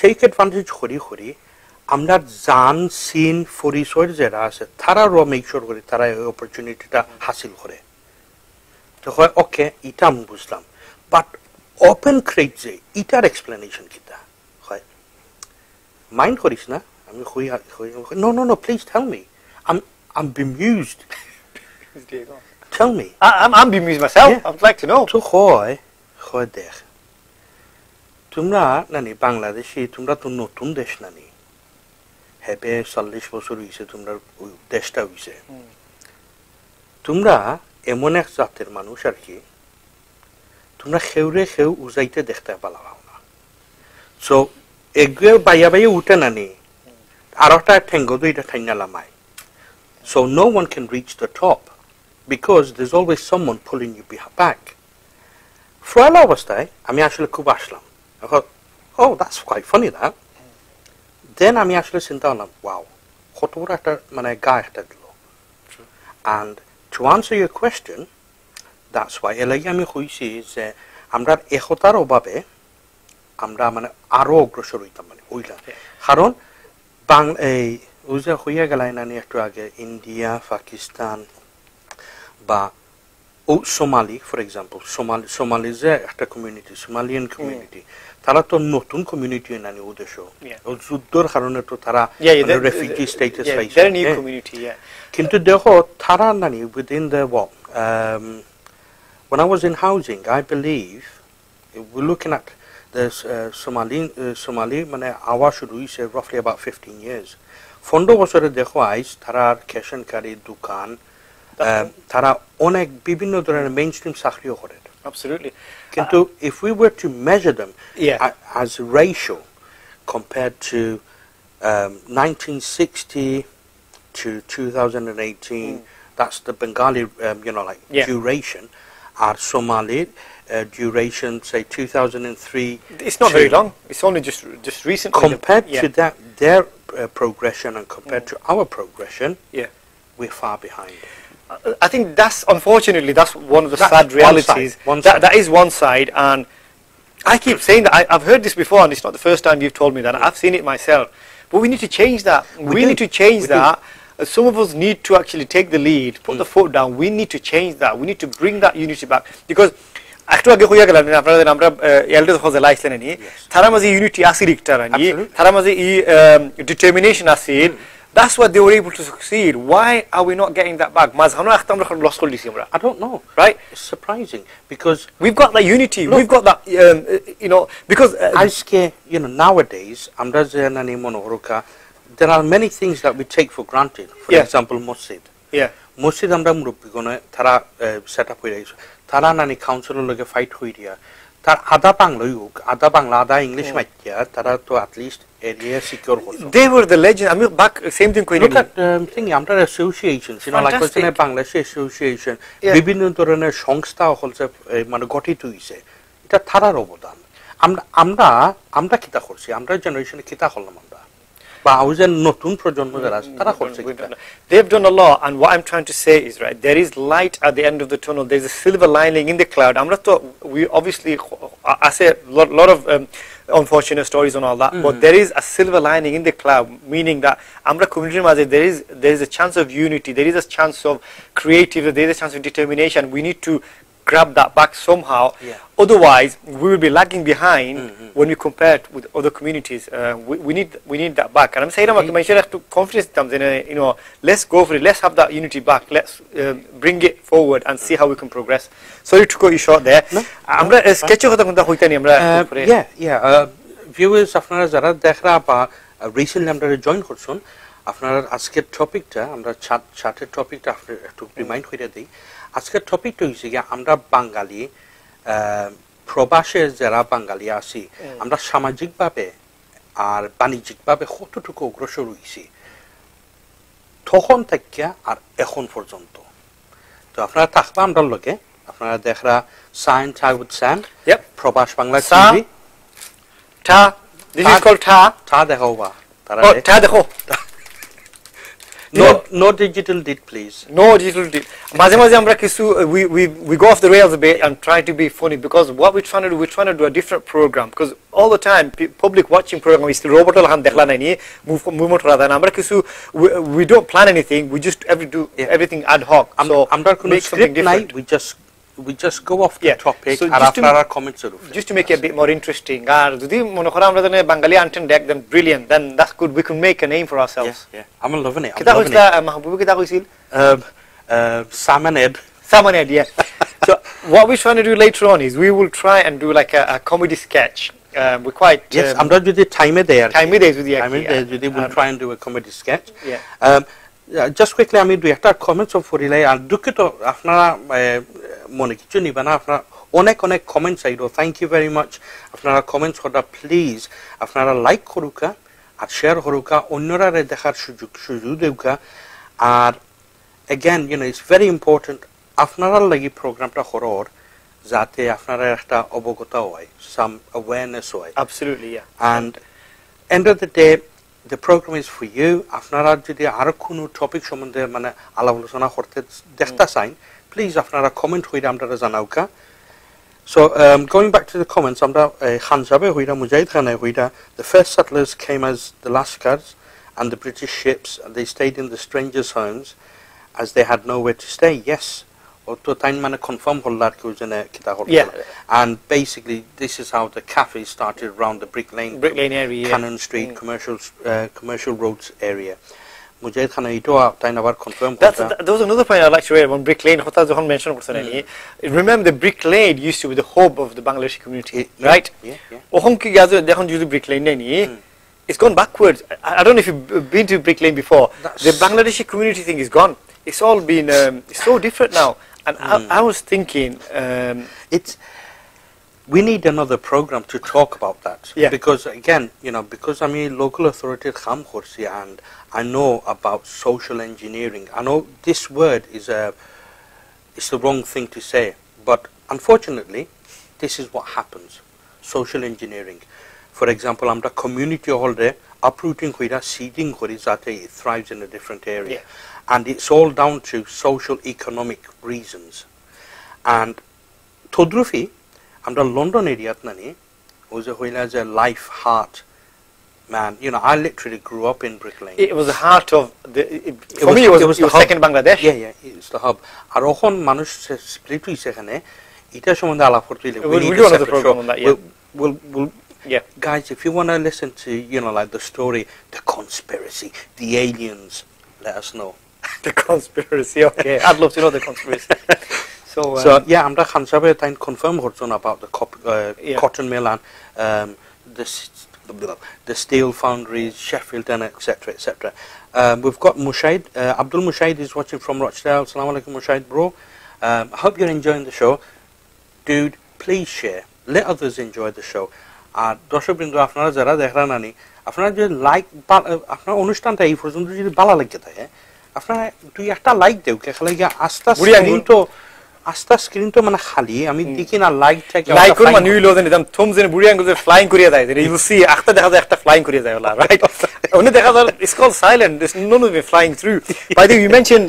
take advantage করি আমরা জান সিন পরিচয় যারা আছে তারা মেক শিওর করি তারা এই অপরচুনিটিটা হাসিল করে, তো হয় ওকে এটা আমি বুঝলাম, বাট ওপেন ক্রেট যে এটার এক্সপ্লেনেশন কিটা হয়, মাইন্ড করিস না, আমি no please tell me, I'm bemused, tell me, I'm bemused myself, I would like to know, তো হয় দেখ তোমরা নানি বাংলাদেশি, তোমরা তো নতুন দেশ নানি, হেবে 40 বছর হইছে তোমরা দেশটা হইছে, তোমরা এমন এক জাতের মানুষ আর কি, তোমরা খেউ উজাইতে দেখতে পালাও না, সো এগুলো বাইয়া উঠে নানি আর একটা ঠেঙ্গ দুইটা ঠাইনা লামায়, so no one can reach the top because there's always someone pulling you back. ফ্রয়লা অবস্থায় আমি আসলে খুব আসলাম, oh that's quite funny that, then আমি আসলে চিন্তা করলাম wow কত বড় একটা মানে গা একটা দিল, and to answer your question that's why এলাকি আমি কইছি যে আমরা একতার অভাবে আমরা মানে আরো অগ্রসর হইতাম, মানে ওইটা কারণ এই ওই যে হইয়া গেল না একটু আগে ইন্ডিয়া পাকিস্তান বা সোমালি ফর এক্সাম্পল, সোমালি যে একটা কমিউনিটি, সোমালিয়ান কমিউনিটি, তারা তো নতুন কমিউনিটি নানি উদ্দেশ্য, যুদ্ধের কারণে তো তারা রেফিউজি স্ট্যাটাস পাইছে, কিন্তু দেখো তারা নানি within the when I was in housing I believe we're looking at the Somali মানে আওয়া শুরু হইছে roughly about 15 years, 15 বছরে দেখো আইস তারা ক্যাশনকারী দোকান, তারা অনেক বিভিন্ন ধরনের মেইনস্ট্রিম চাকরিও করে, absolutely, কিন্তু if we were to measure them as ratio compared to 1960 to 2018. That's the Bengali, duration. Our Somali duration, say 2003. It's not very long. It's only just recently. Compared to that, their progression and compared to our progression, we're far behind. I think that's, unfortunately, that's one of the sad realities. That is one side, and I keep saying that. I've heard this before, and it's not the first time you've told me that. I've seen it myself. But we need to change that. We need to change that. Some of us need to actually take the lead, put the foot down. We need to change that. We need to bring that unity back. Because একটু আগে হইয়া গেলাম আপনাদের আমরা elder হজে লাইছেন নি তারা মাঝে ইউনিটি আসি রিক্টার নি তারা মাঝে determination Aseel. That's what they were able to succeed. Why are we not getting that back? Mazhano akhta amra lost kor disi amra. I don't know. Right? It's surprising because we've got that unity. We've got that because nowadays amra jenani monohoroka there are many things that we take for granted. For example, masjid. Masjid amra murubbi gone tara set up hoye tara nani council loge fight hoiya tar ada bangla yuk ada bangla ada english matya tara to at least area secure hoso. They were the legend. I mean, back same thing koine. Look at thing amra associations, like Bangladesh association bibhinno dhoroner সংস্থা holse mane গঠিত হইছে এটা তারার অবদান. আমরা কিতা করছি আমরা জেনারেশনে কিতা করলাম আমরা বা আউজের নতুন প্রজন্ম যারা তারা করছে কিতা. They've done a lot, and what I'm trying to say is, right, there is light at the end of the tunnel. There's a silver lining in the cloud. We obviously, I say a lot of unfortunate stories and all that, but there is a silver lining in the cloud, meaning that Amra community maze there is a chance of unity, there is a chance of creativity, there is a chance of determination. We need to grab that back somehow. Otherwise we will be lagging behind when we compare it with other communities. We need that back, and I'm saying I'm sure to confidence them, let's go for it, let's have that unity back, let's bring it forward and see how we can progress. Sorry to cut you short there. Amra sketch hota konta hoitani amra viewers আপনারা যারা দেখরা বা recently আমরা join করছেন আপনারা আজকের টপিকটা আমরা চার্টের টপিকটা একটু রিমাইন্ড করে দেই. আজকের টপিকটা হইছে যে আমরা বাঙালি প্রবাসে যারা বাঙালি আছি আমরা সামাজিকভাবে আর বাণিজ্যিকভাবে কতটুকু অগ্রসর হইছি তখন থেকে আর এখন পর্যন্ত. তো আপনারা থাকবা আমরা লগে আপনারা দেখরা সাইন টাগ উইথ স্যাম প্রবাস বাংলা টিভি টা this is called টা দেখো বা তারা টা দেখো. No digital did, please. No digital did. Maze amra kisu we go off the rails a bit and try to be funny, because what we're trying to do a different program, because all the time public watching program is still robot han dekhla nai ni movement hora da na amra kisu we don't plan anything, we just do everything ad hoc. So amra kono script nai, we just go off the topic and after our comments just to make it a bit more interesting. Ar jodi mone kora amra jane bangali anten deck them brilliant, then that's good, we can make a name for ourselves. I'm loving it. Kita hoisla mahbub kita hoisil Samaned, so what we're trying to do later on is we will try and do like a comedy sketch. We're quite আমরা যদি টাইমে দেই যদি we'll try and do a comedy sketch. Just quickly আমি দুই একটা comments of করিলাই আর দুঃখিত আপনারা মনে কিছু নিবেন না আপনারা অনেক কমেন্টস আইলো. Thank you very much. আপনারা কমেন্টস করটা প্লিজ আপনারা লাইক করুকা আর শেয়ার করুকা অন্যরা দেখার সুযোগ দেউকা. আর again it's very important আপনারা লাগি প্রোগ্রামটা করর যাতে আপনারা একটা অবগত হয়, some awareness হয়. Absolutely, and end of the day the program is for you. আপনারা যদি আর কোনো টপিক সম্বন্ধে মানে আলাপ আলোচনা করতে দেখতে চান প্লিজ আপনারা কমেন্ট হইরা আমরা জানাউকা. So going back to the comments, আমরা খানজাবে হইরা মুজাহিদ খানে হইরা the first settlers came as the Lascars and the British ships, and they stayed in the strangers' homes as they had nowhere to stay. Yes, to time man confirm hollar ki ujane kita hol. And basically this is how the cafe started around the Brick Lane area, Cannon Street, commercial roads area. Mujahid Khan ito time abar confirm korta. There was another point I'd like to raise on Brick Lane hota jokhon mention korsen ni. Remember the Brick Lane used to be the hub of the Bangladeshi community, right? Ohon ki gazo dekhon judu Brick Lane ni it's gone backwards. I don't know if you've been to Brick Lane before. The Bangladeshi community thing is gone. It's all been so different now. And I was thinking it's we need another program to talk about that. Yeah. Because again, because I'm a local authority kham khorsi and I know about social engineering. I know this word is the wrong thing to say, but unfortunately, this is what happens. Social engineering. For example, I'm the community holder uprooting hoida seeding hori zate it thrives in a different area. Yeah. And it's all down to social economic reasons. And Todrufi, I'm the London area nani was a life heart man. I literally grew up in Brick Lane. It was the heart of for me it was the second Bangladesh. Yeah, it's the hub. আর এখন মানুষ split হইছে এখানে এটা সম্বন্ধে আলাপ করতে হইলে we do another program on that. Yeah. We'll Yeah. Guys, if you want to listen to like the story, the conspiracy, the aliens, let us know. The conspiracy. Okay, I'd love to know the conspiracy. So yeah, I'm the Khansabe time confirm about the cotton mill and the steel foundries, Sheffield and etc. We've got Mushaid. Abdul Mushaid is watching from Rochdale. Assalamu alaikum Mushaid bro. I hope you're enjoying the show. Dude, please share. Let others enjoy the show. আর দর্শক বিন্দু আপনারা যারা দেখরা নানি আপনারা যে like আপনার অনুষ্ঠানটা এই পর্যন্ত যদি ভালো লাগে থাকে আপনারা দুই একটা লাইক দেও কে খালি আস্তা স্ক্রিন তো মানে খালি আমি দেখি না লাইক থাকে লাইক করব নিউ লোজেন একদম থমস ইন বুড়ি আঙ্গুল ফ্লাইং করিয়া যায় ইউ উইল সি আখতা দেখা যায় একটা ফ্লাইং করিয়া যায় ওলা রাইট ওনে দেখা যায় it's called silent this none of flying through by the you mentioned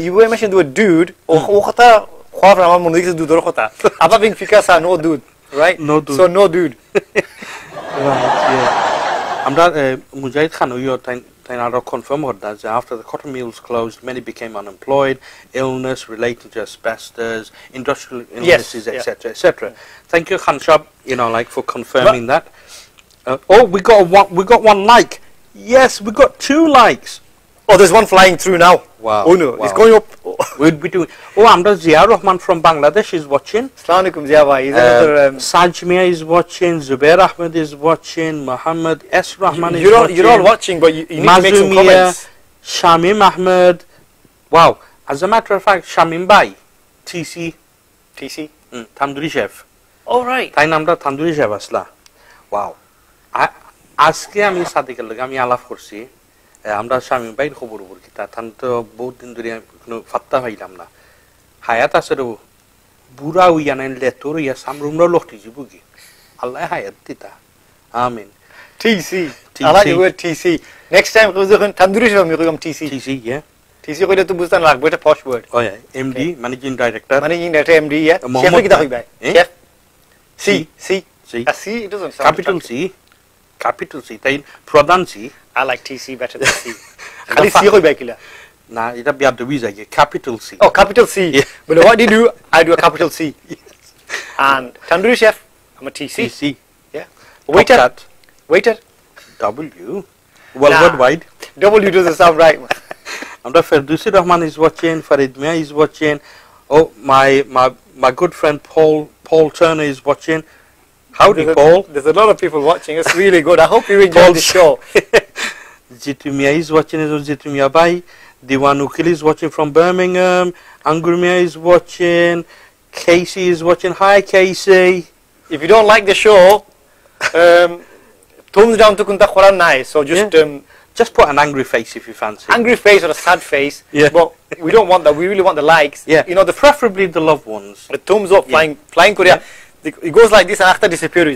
the word dude ও কথা খোয়া আমার মনে হইছে দুধর কথা আপা বিং ফিকাসা no dude right no dude. So no dude. Right, yeah. Amra Mujahid Khan yo tainara confirm that after the cotton mills closed many became unemployed, illness relating to asbestos, industrial illnesses, etc. etc. Thank you Khan Shab like for confirming that. We got one like. Yes, we got 2 likes. Oh, there's one flying through now. Wow. Oh no, wow. It's going up. We'll be doing. Amra Zia Rahman from Bangladesh is watching. Assalamu alaikum Zia bhai. Sajmia is watching. Zubair Ahmed is watching. Muhammad S. Rahman is watching. You're all watching, but you need to make some comments. Shamim Ahmed. Wow. As a matter of fact, Shamim Bhai, TC. Tandoori chef. All right. তাই নামটা tandoori chef আসলা. Wow. আজকে আমি সাদিকের লগে আমি আলাপ করছি আমরা শামিম ভাইয়ের খবর কি তা তো বহুত দিন ধরে কোনো ফাত্তা পাইলাম না হায়াত আছে রে বুড়া হইয়া নাই লেতর হইয়া সামরুমরা লখটি যাবো কি আল্লাহ হায়াত দিতা আমিন TC. I like the word TC. Next time we go tandoori chef we go TC. yeah. TC কইলে তো বুঝতাম লাগবে এটা posh word. Oh yeah, MD, managing director. MD, yeah. Chef কি দাও ভাই? Chef. C. C it doesn't sound capital C তাই প্রধান C. I like TC better than C. খালি C কইবা কিলা? না এটা বিয়াদবি যায় capital C. Oh, capital C. Yeah. But what do you do? I do a capital C. Yes. And tandoori chef, I'm a TC. Yeah. Waiter. W. Well, worldwide. W doesn't sound right. And Ferdousi Rahman is watching. Farid Mia is watching. Oh, my good friend Paul Turner is watching. Howdy, Paul. There's a lot of people watching. It's really good. I hope you enjoy the show. Jitumia is watching. Jitumia Bai. Diwan Ukil is watching from Birmingham. Angurmia is watching. Casey is watching. Hi, Casey. If you don't like the show, thumbs down to kunta khoran nai. So just put an angry face if you fancy. Angry face or a sad face. Yeah. But we don't want that. We really want the likes. Yeah. Preferably the loved ones. The thumbs up, flying Korea. Yeah. It goes like this and after disappears.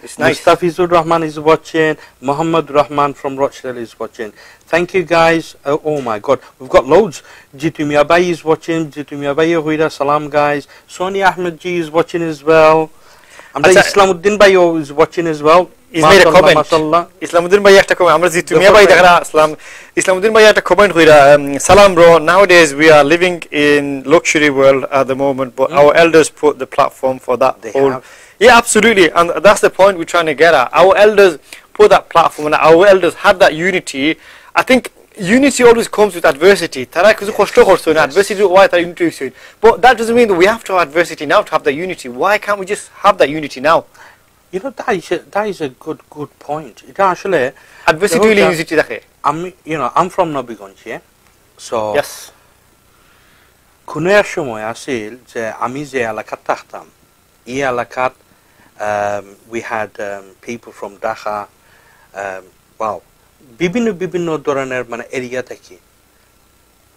It's nice. Mustafizur Rahman is watching. Muhammad Rahman from Rochdale is watching. Thank you guys. Oh my God, we've got loads. Jitumia Bai is watching. Jitumia Bai Huida Salam guys. Sonia Ahmed G is watching as well. Islamuddin Bai is watching as well. He's made a comment. Islamuddin Bhai একটা comment. আমরা জিতুমিয়া ভাই দেখরা Islamuddin Bhai একটা comment কইরা salam bro, nowadays we are living in luxury world at the moment, but our elders put the platform for that whole. Yeah, absolutely, and that's the point we're trying to get at. Our elders put that platform and our elders had that unity. I think unity always comes with adversity. তারা কিছু কষ্ট করছে না, adversity why তারা unity হইছে, but that doesn't mean that we have to have adversity now to have that unity. Why can't we just have that unity now? That is a good point. এটা আসলে adversity really unity দেখে I'm from Nabiganj, yeah? So yes, কোনো এক সময় আসিল যে আমি যে এলাকাত থাকতাম এই এলাকাত We had people from Dhaka. Wow. Bibino Doraner Mana area Taki.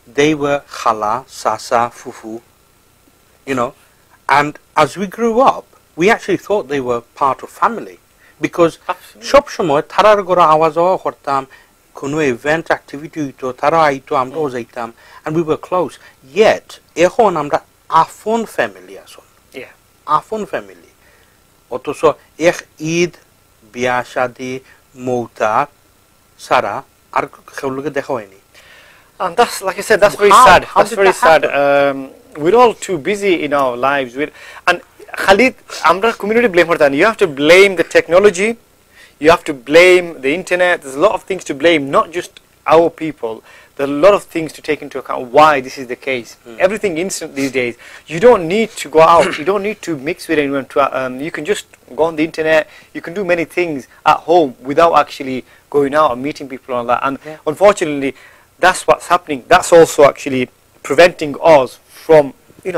They were Khala, Sasa, Fufu, you know. And as we grew up, we actually thought they were part of family. Because Shop Shomoy, Tarar Gora Awazo Hortam, Kuno event activity to Tara Aito Amro Zaitam, and we were close. Yet, Ehon Amra Afon family ason. Yeah. Afon family. Otoso Eid, Biashadi, Mouta, Sara, Ar Khuluga Dehoini. And that's, like I said, that's very How- sad. how That's did very that sad. happen? We're all too busy in our lives. And Khalid, Amra community blame for that. You have to blame the technology. You have to blame the internet. There's a lot of things to blame, not just our people. There are a lot of things to take into account why this is the case. Everything instant these days. You don't need to go out. You don't need to mix with anyone. You can just go on the internet. You can do many things at home without actually going out and meeting people and all that. And unfortunately, that's what's happening. That's also actually preventing us from,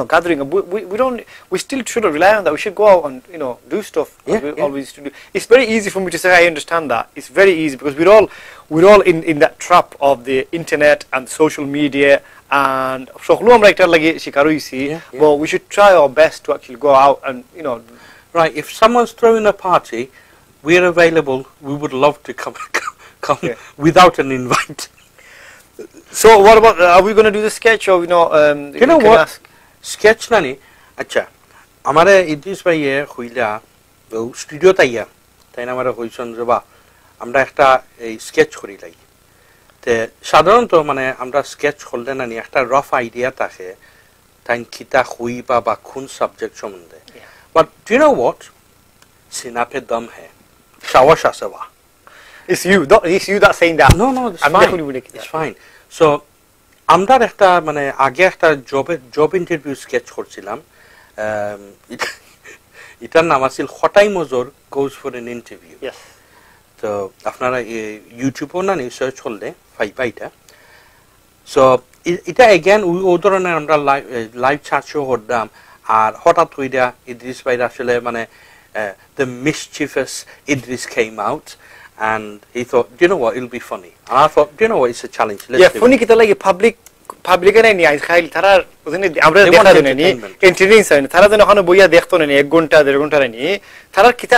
gathering. We still shouldn't rely on that. We should go out and, do stuff as we always used to do. It's very easy for me to say I understand that. It's very easy because we're all in that trap of the internet and social media and but we should try our best to actually go out and, Right, if someone's throwing a party, we're available. We would love to come without an invite. So what about, are we going to do the sketch or, You know what? Sketch nani? Acha. Amare Idris bhaiye huila studio taiya. তাই না আমরা হইছন যে বা আমরা একটা এই sketch করি লাই তে সাধারণত মানে আমরা স্কেচ করলে না নি একটা রাফ আইডিয়া থাকে তাই কিতা হইবা বা কোন সাবজেক্ট সম্বন্ধে but do you know what সিনাপে দম হে সাওয়াশ আছে বা It's you that saying that. No, I'm definitely going to it's fine. So আমরা একটা মানে আগে একটা জব ইন্টারভিউ স্কেচ করছিলাম এটার নাম আছিল হঠাই মজর goes for an interview. Yes. তো আপনারা ইউটিউবেও না সার্চ করলে পাইবা এটা সো এটা এগেন ও ধরনের আমরা লাইভ চ্যাট শো করতাম আর হঠাৎ কইরা ইদ্রিস ভাই আসলে মানে the mischievous Idris came out and he thought, do you know what, it'll be funny. And I thought, do you know what, it's a challenge. Let's do funny it. kita lagi public এর নি I খাইল তারা ওখানে আমরা They দেখা want জানি নি entertainment. Entertainment হয় তারা যেন ওখানে বইয়া দেখতো না 1 ঘন্টা 1.5 ঘন্টা নি তারা কিতা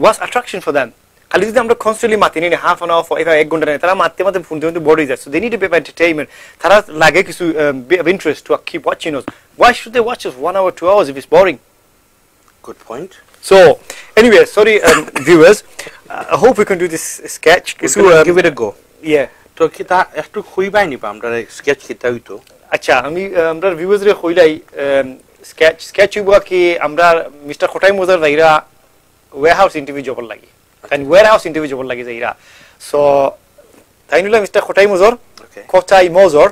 was attraction for them খালি যদি আমরা কনস্ট্যান্টলি মাতি নি half an hour for 1 ঘন্টা তারা মারতে ফোন দিতে বড় হয়ে যায় so they need a bit of entertainment তারা লাগে কিছু bit of interest to keep watching us. Why should they watch us 1 hour 2 hours if it's boring? Good point. So anyway, sorry viewers, I hope we can do this sketch. Give it a go. Yeah. তো কিতা একটু খুইবাই নিবা আমরা sketch কিতা হইতো আচ্ছা আমি আমরা ভিউয়ার্স রে কইলাই স্কেচ হইব কি আমরা মিস্টার খটাই মজার যাইরা ওয়্যারহাউস ইন্টারভিউ জবল লাগি and warehouse ইন্টারভিউ জবল লাগি যাইরা so তাইনুলা মিস্টার খটাই মজার খটাই মজার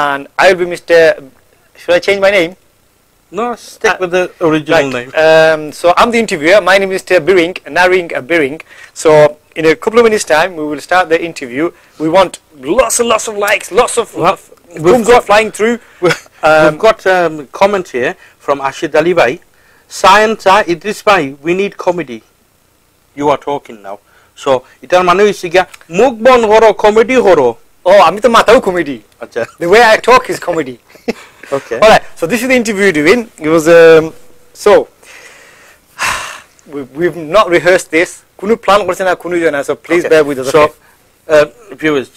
and I will be Mr. Should I change my name? No, stick with the original name. So I'm the interviewer. My name is Mr. Biring, Naring Biring. So in a couple of minutes time we will start the interview. We want lots and lots of likes, lots of thumbs up flying through. We've got comment here from Ashid Ali Bhai. Science Idris Bhai, we need comedy. You are talking now. So itar mane hoyse gya mukh bon horo comedy horo. Oh, ami to matao comedy. Acha. The way I talk is comedy. Okay. All right. So this is the interview we're doing. It was so we've not rehearsed this. Kunu plan korche na kunu jana. So please bear with us. So okay? viewers,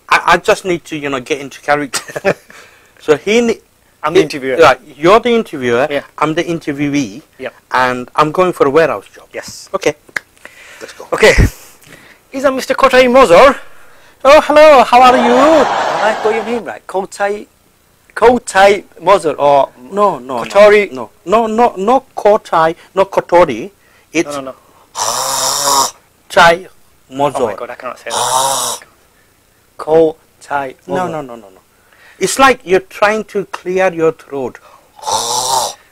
I just need to get into character. So I'm the interviewer. Right, you're the interviewer. Yeah. I'm the interviewee. Yeah. And I'm going for a warehouse job. Yes. Okay. Let's go. Okay. Is that Mr. Kotai Mozor? Oh, hello. How are you? I got your name right. Kotai Mozor or No. Kotori? No Kotai, no Kotori. It's No. Chai Oh Mozor. my God, I cannot say that. Kotai Mozor. No. It's like you're trying to clear your throat.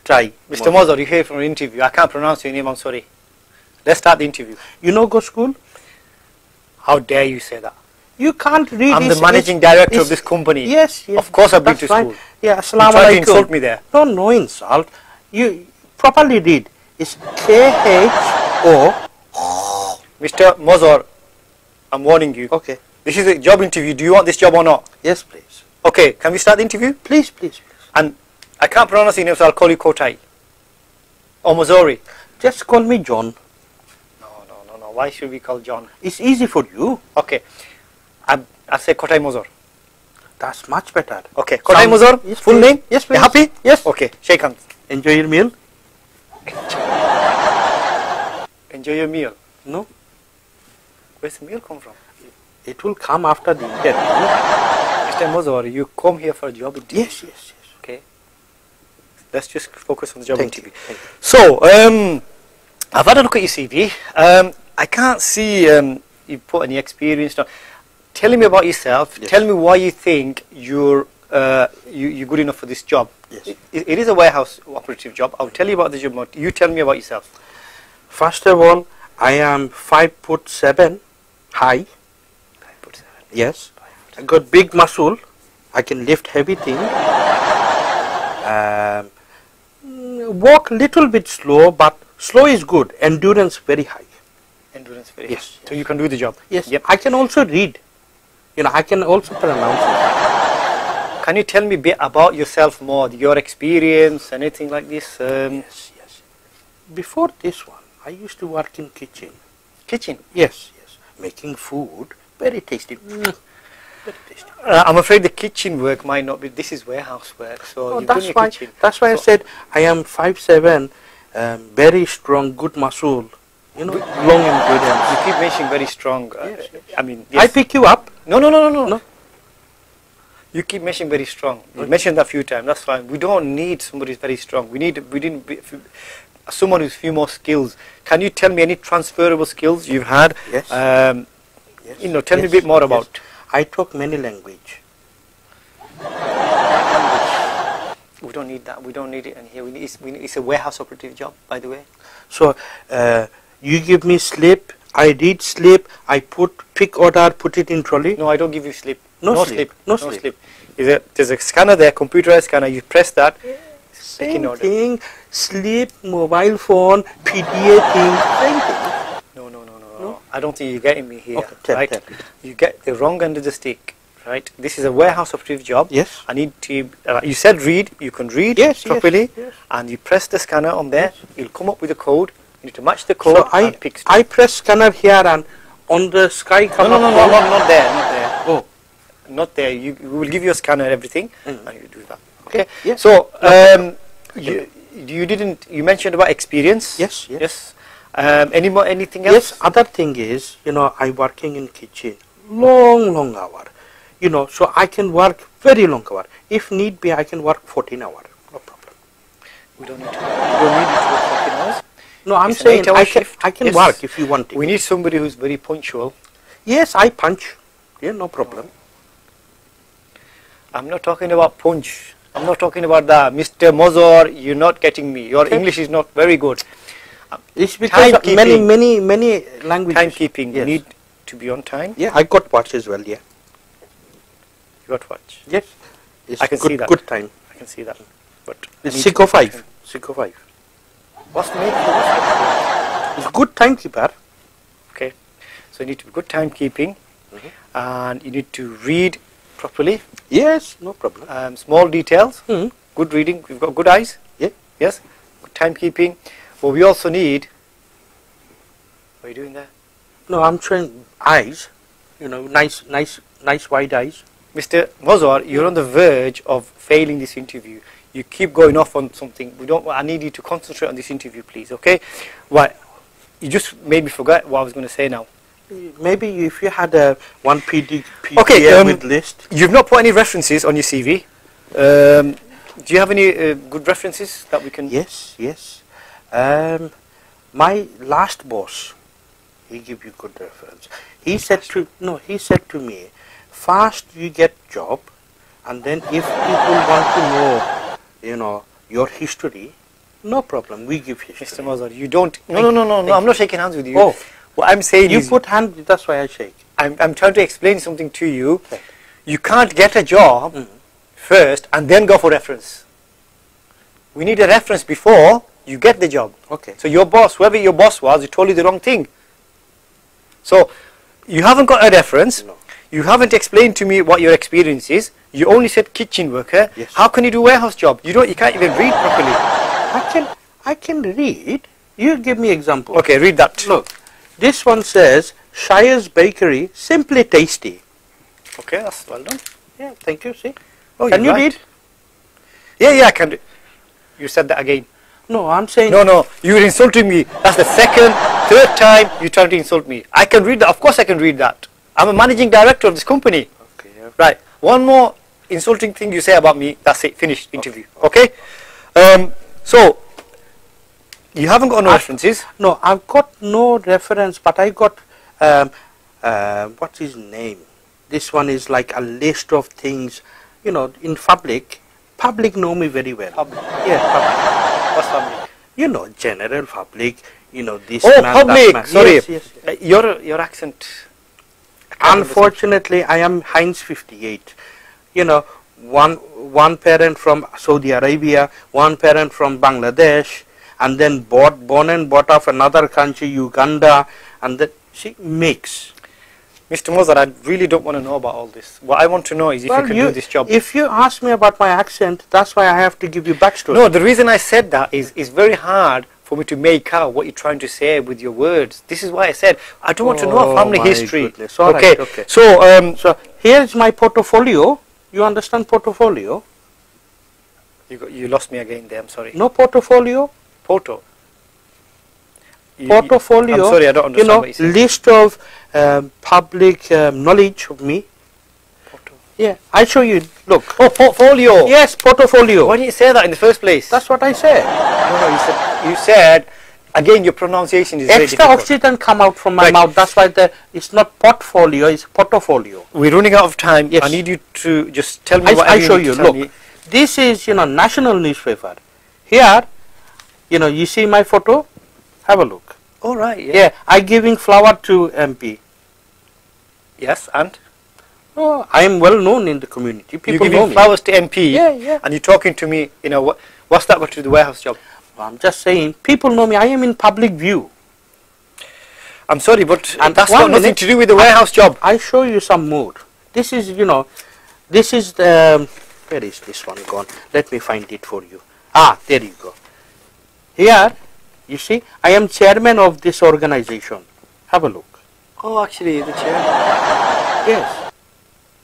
Chai. Mr. Mozor, you here for an interview. I can't pronounce your name, I'm sorry. Let's start the interview. You know go school? How dare you say that? You can't read. I'm the managing director of this company. Yes. Of course I've been to That's fine. school. Yeah, You assalamu tried to alaikum. insult me there. No insult. You properly read. It's K-H-O. Mr. Mozor, I'm warning you. Okay. This is a job interview. Do you want this job or not? Yes, please. Okay, can we start the interview? Please, please, please. And I can't pronounce your name, so I'll call you Kotai. Or Mozori. Just call me John. No. Why should we call John? It's easy for you. Okay. I'll say Kotai Mozor. That's much better. Okay. Kotai Mozor, Yes, full please. name? Yes, You please. happy? Yes. Okay, shake hands. Enjoy your meal? Enjoy your meal. No. Where's the meal come from? It will come after the interview. Mr. Mozor, you come here for a job interview. Yes. Okay. Let's just focus on the job Thank interview. you. Thank you. So, I've had a look at your CV. I can't see you put any experience. Now, tell me about yourself. Yes. Tell me why you think you're good enough for this job. Yes. It is a warehouse operative job. I'll tell you about the job. But you tell me about yourself. First of all, I am 5'7" high. 5'7". Yes. I got big muscle. I can lift heavy thing. Walk little bit slow, but slow is good. Endurance very high. Endurance very Yes, high. So you can do the job. Yes. Yep. I can also read. I can also pronounce it. Can you tell me a bit about yourself more, your experience, anything like this? Yes. Before this one, I used to work in kitchen. Kitchen. Yes. Making food. Very tasty. Very tasty. I'm afraid the kitchen work might not be. This is warehouse work, so you've done your kitchen. That's why I said I am 5'7", very strong, good muscle. Long endurance. You keep mentioning very strong. Yes. I mean, I pick you up. No. You keep mentioning very strong. You mentioned that a few times. That's fine. We don't need somebody who's very strong. We need someone who's few more skills. Can you tell me any transferable skills you've had? Yes. Tell me a bit more about. I talk many language. We don't need that. We don't need it in here. It's a warehouse operative job, by the way. So you give me slip. I read slip. I pick order, put it in trolley. No, I don't give you slip. No slip. There's a scanner there, computerized scanner. You press that. Same thing. Slip, mobile phone, PDA thing. Same thing. No. I don't think you're getting me here. Okay, right? tell. You get the wrong end of the stick. Right? This is a warehouse operative job. Yes. I need to. You said read. You can read properly, and you press the scanner on there. It'll come up with a code. You need to match the code So and pick. I press scanner here and on the sky come No, up. not there. Oh. Not there. We will give you a scanner and everything, and you do that. Okay. Yes. So you mentioned about experience. Yes. Anything else? Yes. Other thing is, I working in kitchen long hour. So I can work very long hour. If need be, I can work 14 hour. No problem. We don't need to work 14 hours. No, I'm It's an saying 8-hour shift. I can Yes. work if you want it. We need somebody who's very punctual. Yes, I punch. Yeah, no problem. I'm not talking about punch. I'm not talking about that. Mr. Mozor, you're not getting me. Your English is not very good. It's because many languages. Timekeeping. Yes. You need to be on time. Yeah, I got watch as well. Yeah. You got watch. Yes. It's I can good, see that. Good time. I can see that. But It's 6:05. 6:05. what's made? It's good timekeeper. Okay. So you need to be good timekeeping, and you need to read properly. Yes, no problem. Small details. Hmm. Good reading. You've got good eyes. Yeah. Yes. Good timekeeping. But we also need. What are you doing there? No, I'm showing eyes. Nice wide eyes. Mr. Mozor, you're on the verge of failing this interview. You keep going off on something. I need you to concentrate on this interview, please. Okay? Right. You just made me forget what I was going to say now. Maybe if you had a one PDA with list. You've not put any references on your CV. Do you have any good references that we can? Yes. My last boss, he give you good reference. He said to me, first you get job, and then if people want to know, your history, no problem. We give history. Mr. Mozor, you don't. No. I'm not shaking hands with you. Oh. What I'm saying You is, put hand. That's why I shake. I'm trying to explain something to you. You can't get a job first and then go for reference. We need a reference before you get the job. Okay. So your boss, whoever your boss was, he told you the wrong thing. So you haven't got a reference. No. You haven't explained to me what your experience is. You only said kitchen worker. Yes. How can you do warehouse job? You can't even read properly. I can read. You give me example. Okay, read that. Look, this one says Shire's Bakery, simply tasty. Okay, that's well done. Yeah, thank you. See. Oh, Can you you're right. read? Yeah, I can do. You said that again. No, I'm saying. No, you're insulting me. That's the second, third time you trying to insult me. I can read that. Of course I can read that. I'm a managing director of this company. Okay. Right. One more insulting thing you say about me, that's it. Finished interview. Okay? So, you haven't got no references. No, I've got no reference, but I got, what's his name? This one is like a list of things, you know, in public. Public know me very well. Public. Yeah, public. What's public? You know, general public, you know, this Oh, man, public. that man. Sorry. Yes. Your accent. I can't Unfortunately, I am Heinz 58. You know, one parent from Saudi Arabia, one parent from Bangladesh, and then born and brought of another country, Uganda, and then she mix. Mr. Mozart, I really don't want to know about all this. What I want to know is if you can do this job. If you ask me about my accent, that's why I have to give you backstory. No, the reason I said that is it's very hard for me to make out what you're trying to say with your words. This is why I said I don't want to know family history. Okay. Okay. So here's my portfolio. You understand portfolio? you lost me again there. I'm sorry. No portfolio? Portfolio. I'm sorry, I don't understand you know, what you said. list of public knowledge of me. Yeah, I show you. Look. Oh, portfolio. Yes, portfolio. Why didn't you say that in the first place? That's what I said. No, you said again. Your pronunciation is very Extra difficult. oxygen come out from my Right. mouth. That's why it's not portfolio. It's portfolio. We're running out of time. Yes. I need you to just tell me what I show you. Look, me. this is national newspaper. Here, you see my photo. Have a look. All right. Yeah, I giving flower to MP. Yes, and Oh, I am well known in the community. People you're know giving me. flowers to MP. Yeah. And you're talking to me. What's that got to do with the warehouse job? I'm just saying, people know me. I am in public view. I'm sorry, but And that's one got nothing minute, to do with the warehouse job. I show you some more. This is, this is the, where is this one gone? Let me find it for you. Ah, there you go. Here, you see, I am chairman of this organization. Have a look. Oh, actually, the chair. Yes.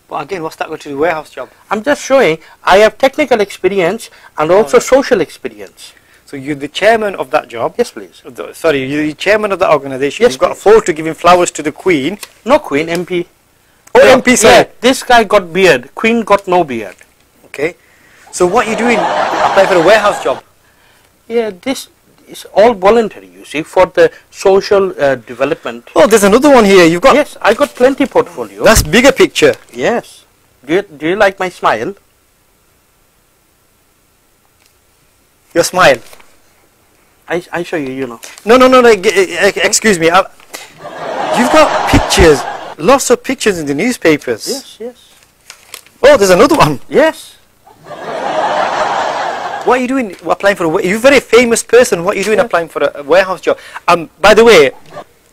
But again, what's that got to do with the warehouse job? I'm just showing I have technical experience and also social experience. So you're the chairman of that job. Yes, please. Sorry, you're the chairman of that organization. Yes, You've got a please. photo giving flowers to the Queen. No Queen, MP. Oh, Yeah, MP, sorry. yeah, this guy got beard. Queen got no beard. Okay. So what are you doing? Apply for a warehouse job. Yeah, this is all voluntary, you see, for the social development. Oh, there's another one here. You've got. Yes, I got plenty portfolio. That's bigger picture. Yes. Do you like my smile? Your smile. I show you, No. Excuse me. You've got pictures. Lots of pictures in the newspapers. Yes. Oh, there's another one. Yes. What are you doing applying for you're a very famous person. What are you doing applying for a warehouse job? By the way,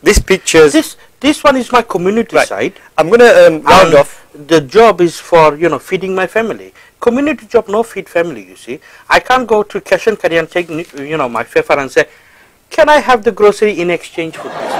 this pictures. This one is my community Right. side. I'm going to round off. The job is for, feeding my family. Community job, no feed family, you see. I can't go to cash and carry and take, my paper and say, can I have the grocery in exchange for this?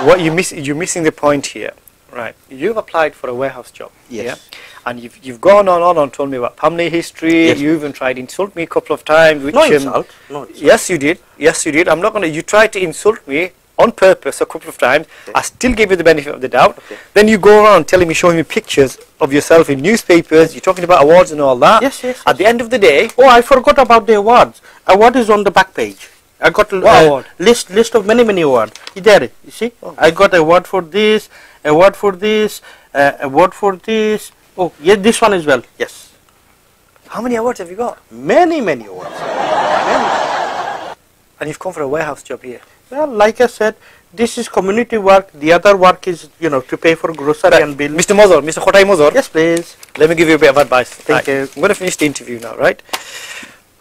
What you're missing the point here. Right. You've applied for a warehouse job. Yes. Yeah? And you've gone on and told me about family history. Yes. You even tried to insult me a couple of times. Which, No insult. No insult. Yes, you did. Yes, you did. I'm not going to. You tried to insult me on purpose a couple of times. Okay. I still gave you the benefit of the doubt. Okay. Then you go around showing me pictures of yourself in newspapers. You're talking about awards and all that. Yes. At the end of the day, Oh, I forgot about the awards. Award is on the back page. I got What award? list of many awards. There, you see. Oh. I got award for this, award for this, award for this. Oh, yeah, this one as well. Yes, how many awards have you got? many awards. Many. And you've come for a warehouse job here. Well, like I said, this is community work. The other work is, to pay for grocery and bill. Mr. Mozor, Mr. Khotai Mozor. Yes, please. Let me give you a bit of advice. Thank you. I'm going to finish the interview now, right?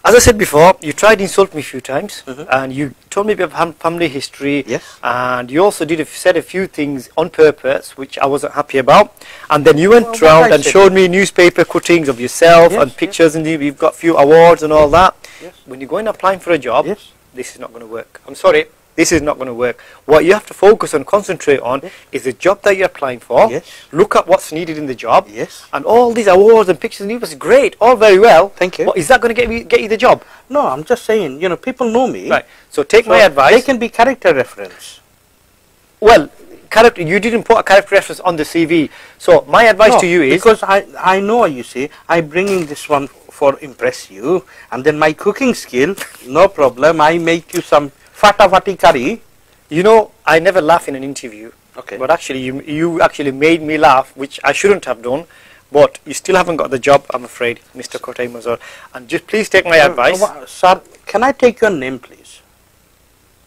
As I said before, you tried to insult me a few times, and you told me about family history, Yes. and you also said a few things on purpose which I wasn't happy about, and then you went Well, round what I and said. showed me newspaper cuttings of yourself Yes, and yes. pictures, and you've got few awards and all that. Yes. When you go in applying for a job, Yes. this is not going to work. I'm sorry, this is not going to work. What you have to focus on, concentrate on, is the job that you're applying for. Yes. Look at what's needed in the job. Yes. And all these awards and pictures and news, great, all very well. Thank you. But is that going to get you the job? No, I'm just saying, people know me. Right. So take my advice. They can be character reference. Well, character. You didn't put a character reference on the CV. So my advice No, to you is because I know, you see, I bring in this one for impress you, and then my cooking skill, no problem. I make you some fatafati curry. you know I never laugh in an interview. Okay. But actually you actually made me laugh, which I shouldn't have done. But you still haven't got the job, I'm afraid, Mr. Kotai Mazar. And just please take my advice. Sir, can I take your name, please?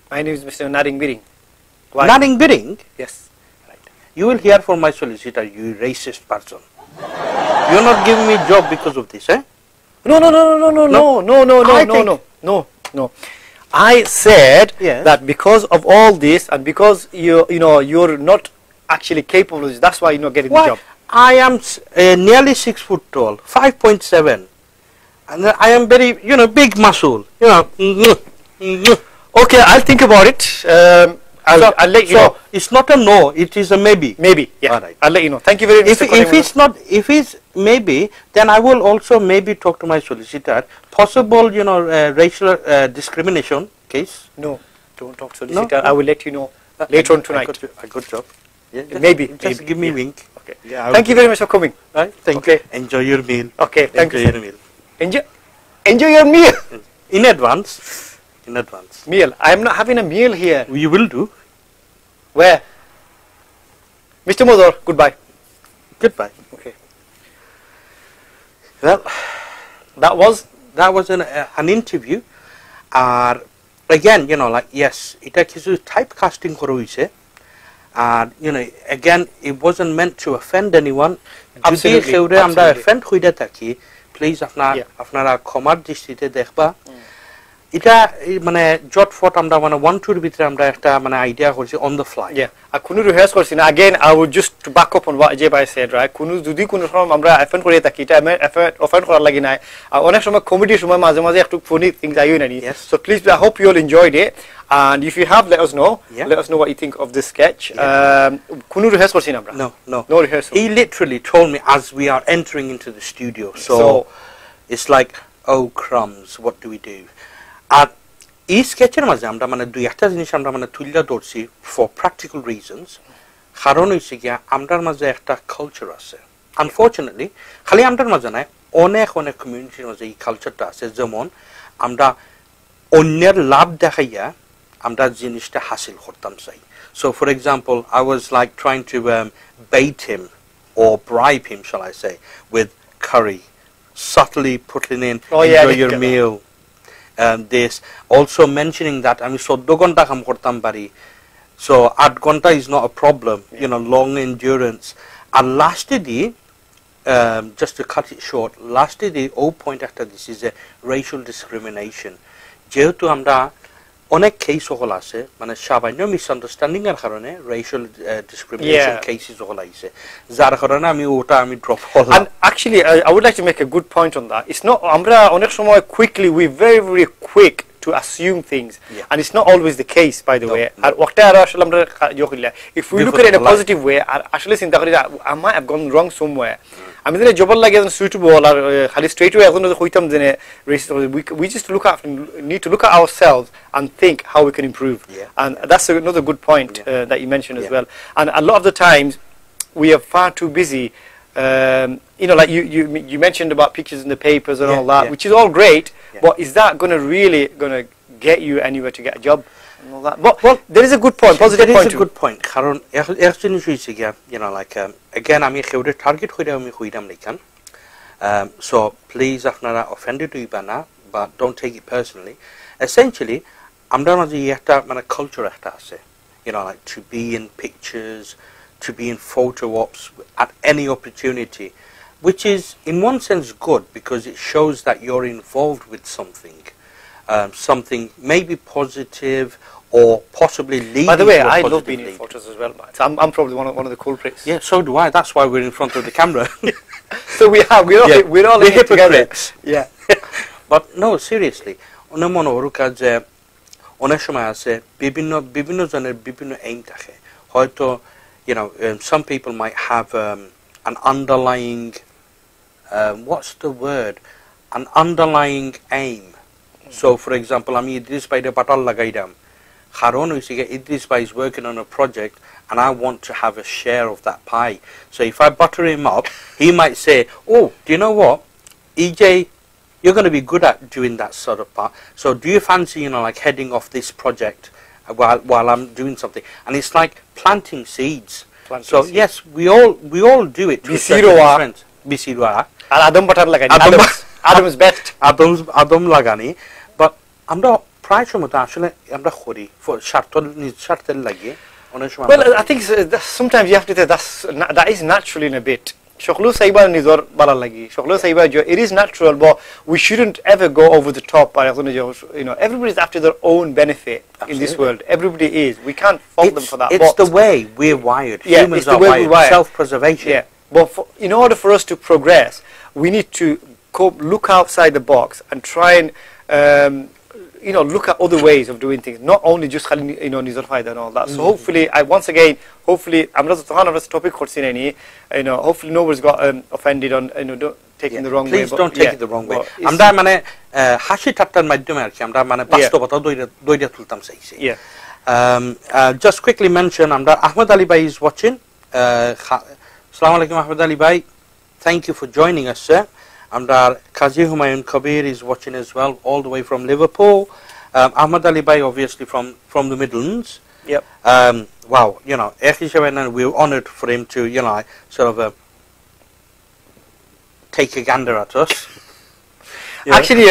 My name is Mr. Naring Biring. Naring Biring? Yes. Right. You will hear from my solicitor, you racist person. You're not giving me job because of this, eh? No. I said Yes. that because of all this and because you're not actually capable of this, that's why you're not getting the Why? job. I am nearly 6 foot tall, 5.7, and I am very, big muscle. Okay, I'll think about it. I'll let you know. It's not a no, it is a maybe. Maybe, yeah. All right. I'll let you know. Thank you very much. If it's maybe, then I will also maybe talk to my solicitor. Possible, racial discrimination case. No, don't talk to the solicitor. I will let you know later on tonight. A good job. Yeah, Maybe. Just give me a wink. Okay. Yeah, Thank you very much for coming. Right. Thank Okay. you. Enjoy your meal. Okay, thank Enjoy you. your meal. Enjoy your meal. In advance. In advance. Meal. I am not having a meal here. You will do. Where? Mr. Modor, goodbye. Goodbye. Okay. Well, that was an interview. Again, yes, এটা কিছু typecasting করা হয়েছে. And again, it wasn't meant to offend anyone. যদি কেউরে আমরা offend হইয়া থাকি, please আপনারা ক্ষমার দৃষ্টিতে দেখবা। এটা মানে জটফট আমরা 1-2 ভিতরে আমরা একটা আইডিয়া করছি on the fly. Yeah. কোনো রিহার্স করছি না. Again, I would just to back up on what Ajay said, right? যদি কোনো সময় আমরা অফেন্ড করে থাকি, এটা অফেন্ড করার লাগি না। অনেক সময় কমেডির সময় মাঝে মাঝে একটু funny things আইও না নি. So please, I hope you all enjoyed it. And if you have, let us know. Yeah. Let us know what you think of this sketch. কোনো রিহার্স করছি না আমরা. No rehearsal. He literally told me as we are entering into the studio. So it's like, oh crumbs, what do we do? আর এই স্কেচের মাঝে আমরা দুই একটা জিনিস আমরা তুললা ধরছি ফর প্র্যাকটিক্যাল রিজনস। কারণ হইছে গিয়া আমরার মাঝে একটা কালচার আছে, আনফরচুনেটলি খালি আমরার মাঝে নাই, অনেক কমিউনিটির মাঝে এই কালচারটা আছে। যেমন আমরা অন্যের লাভ দেখাইয়া আমরা জিনিসটা হাসিল করতাম চাই। So for example, I was like trying to bait him or bribe him, shall I say, with curry, subtly putting in, enjoy your meal. This also mentioning that আমি 14 ঘন্টা কাম করতাম পারি, so 8 ঘন্টা is not a problem, long endurance. And lastly, just to cut it short, lastly, point after this is a racial discrimination. যেহেতু আমরা অনেক case হল আছে সামান্য মিসআন্ডারস্ট্যান্ডিং এর কারণে racial discrimination cases হল আইছে, যার কারণে আমি ড্রপ করলাম। And actually, I would like to make a good point on that. It's not আমরা অনেক সময় quickly, we very very quick to assume things, and it's not always the case, by the way. আর ওটা আর আসলে আমরা if we look at it in a positive way, আর আসলে চিন্তা করি I might have gone wrong somewhere. আমি যেন জবর লাগে suitable আর খালি straight away এখন হইতাম যে we just need to look at ourselves and think how we can improve. And that's another good point that you mentioned as well. And a lot of the times we are far too busy. Like you mentioned about pictures in the papers and all that, which is all great, but is that really gonna get you anywhere to get a job and all that? But well, there is a good point, positive point. There is a good point. কারণ এক জিনিস হইছে গিয়া, again আমি কেউরে target কইরা আমি কইরাম Likhan, so please আপনারা offended হইবা না, but don't take it personally. Essentially আমরা মাঝে একটা culture একটা আছে, like to be in pictures, to be in photo ops at any opportunity. which is in one sense good because it shows that you're involved with something, something maybe positive or possibly leading. By the way, to a I love positive being in lead. photos as well, man. So I'm probably one of the culprits. Yeah, so do I. That's why we're in front of the camera. So we're all we're in it together. hypocrites. Yeah. But no, seriously, অনেক মনে করুক যে অনেক সময় আছে বিভিন্ন জনের বিভিন্ন aim থাকে হয়তো some people might have an underlying what's the word, an underlying aim. So for example, আমি ইদ্রিস ভাইরে পাটাল লাগাইলাম কারণ হইছে Idris Bhai is working on a project and I want to have a share of that pie. So if I butter him up, he might say, oh, do you know what, EJ, you're going to be good at doing that sort of part. So do you fancy, like heading off this project while I'm doing something? And it's like planting seeds. Yes, we all do it to a certain extent. Bisiroa. Adam butter lagani. Adam is best. Adam lagani. But I'm not প্রায় সময় আসলে আমরা করি স্বার্থের লাগে অনেক সময় well I think sometimes you have to say that is natural in a bit সকলো চাইবা নিজৰ বালা লাগি সকলো চাইবা it is natural but we shouldn't ever go over the top everybody is after their own benefit. Absolutely. In this world everybody is, we can't fault them for that. It's the way we're wired. Humans are wired. Self-preservation. But in order for us to progress we need to look outside the box and try and look at other ways of doing things, not only just nizar fayda and all that. So hopefully, I'm not the topic hopefully nobody's got offended on taking the wrong way. Please don't take it the wrong way. আমরা মানে হাসি ঠাট্টার মাধ্যমে আর কি আমরা মানে বাস্তবতা দইরা তুলতাম চাইছি. Just quickly mention আমরা Ahmed Ali Bhai is watching. Assalamu alaikum Ahmed Ali Bhai. Thank you for joining us, sir. And Kazi Humayun Kabir is watching as well, all the way from Liverpool. Ahmad Ali Bhai, obviously from the Midlands. Yep. Wow, and we're honoured for him to, sort of take a gander at us. Actually,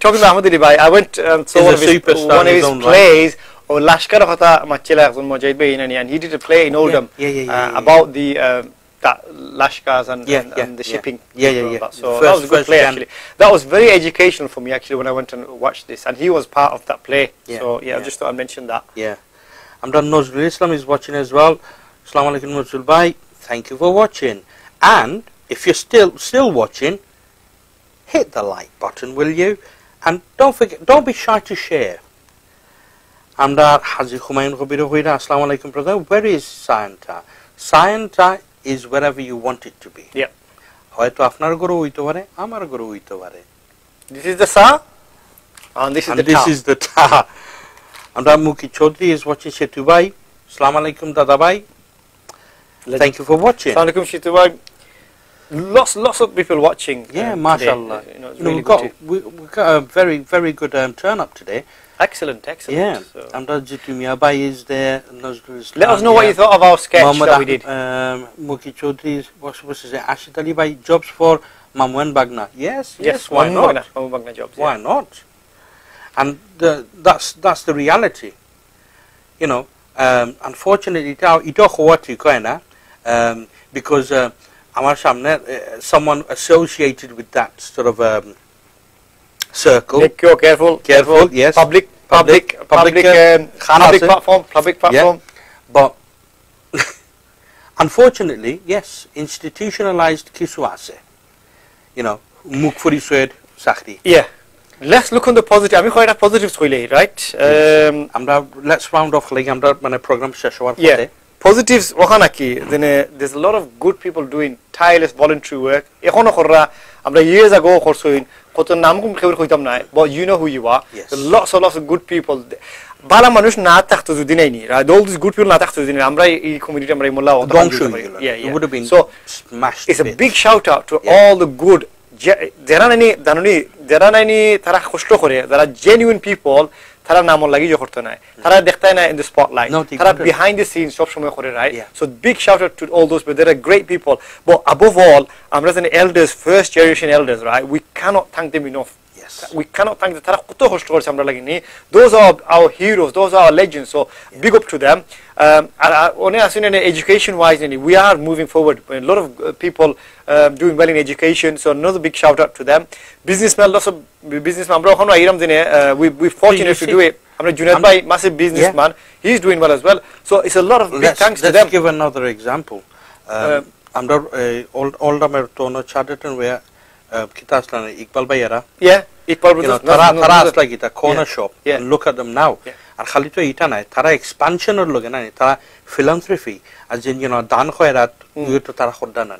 talking about Ahmad Ali Bhai, I went saw one of his plays. Or Lashkar Khata Machila Mujahid Bhai, and he did a play in Oldham about the that Lashkars and the shipping. So that was a good play actually. That was very educational for me actually when I went and watched this, and he was part of that play. So I just thought I'd mention that. Amdan Nozrul Islam is watching as well. Assalamu alaikum Nozrul Bhai. Thank you for watching. And if you're still watching, hit the like button, will you? And don't be shy to share. Amda Haji Humayun Khabir Hoida. Assalamu alaikum brother. Where is Sayanta? Sayanta is wherever you want it to be. হয়তো আপনার ঘরে হইতে পারে আমার ঘরে হইতে পারে. This is the sa and this is the ta. আমরা মুকি Chowdhury is watching Shetu Bhai. Assalamu alaikum Dada Bhai. Thank you for watching. Assalamu alaikum Shetu Bhai. Lots of people watching. Mashallah. We got a very very good turn up today. Excellent. Amda Jitumia Bhai is there. Let us know what you thought of our sketch that we did. Muki Chaudhry, what was it? Ashit Ali Bhai, jobs for Mamu Bagna. Yes, why not? Mamu Bagna jobs. Why not? And that's the reality. Unfortunately, ito khawati koina because amar samne someone associated with that sort of circle. Careful. Yes. Public platform. But unfortunately, yes, institutionalized kisu ase. Mukfuri said sakri. Let's look on the positive. আমি কয়টা positives কইলে, right? আমরা let's round off like আমরা মানে program শেষ হওয়ার পরে. Positives ওখানে কি? Then there's a lot of good people doing tireless voluntary work. এখনো কররা আমরা years ago করছইন কত নাম কম খবর কইতাম না, but you know who you are. Lots of good people. বালা মানুষ না থাকতো যদি নাই নি, right? All these good people না থাকতো যদি আমরা এই community আমরা মোল্লা it would have been so smashed. It's a big shout out to all the good যারা নাইনি তারা কষ্ট করে, যারা genuine people, তারা নাম লাগি যে করতে নাই, তারা দেখতে না in the spotlight, তারা behind the scenes সব সময় করে, right? So big shout out to all those, but they are great people. But above all, আমরা যেন elders, first generation elders, right? We cannot thank them enough Yes. We cannot thank the tara koto host korche amra lagini. Those are our heroes, those are our legends, so big up to them. One asune education wise we are moving forward. A lot of people doing well in education, so another big shout out to them. Businessmen, lots of businessmen amra hono airam dine we fortunate to do it. Amra Junaid bhai, massive businessman, he's doing well as well, so it's a lot of big thanks to them. Let's give another example. Amra old amer tono chartered where kitaslan Iqbal bhai era, Iqbal tara asla gita corner shop, and look at them now. আর খালি তো এটা নাই, তারা এক্সপানশনের লগে নাই, তারা philanthropy, as in দান খয়রাত তো তারা খোদ্দা না,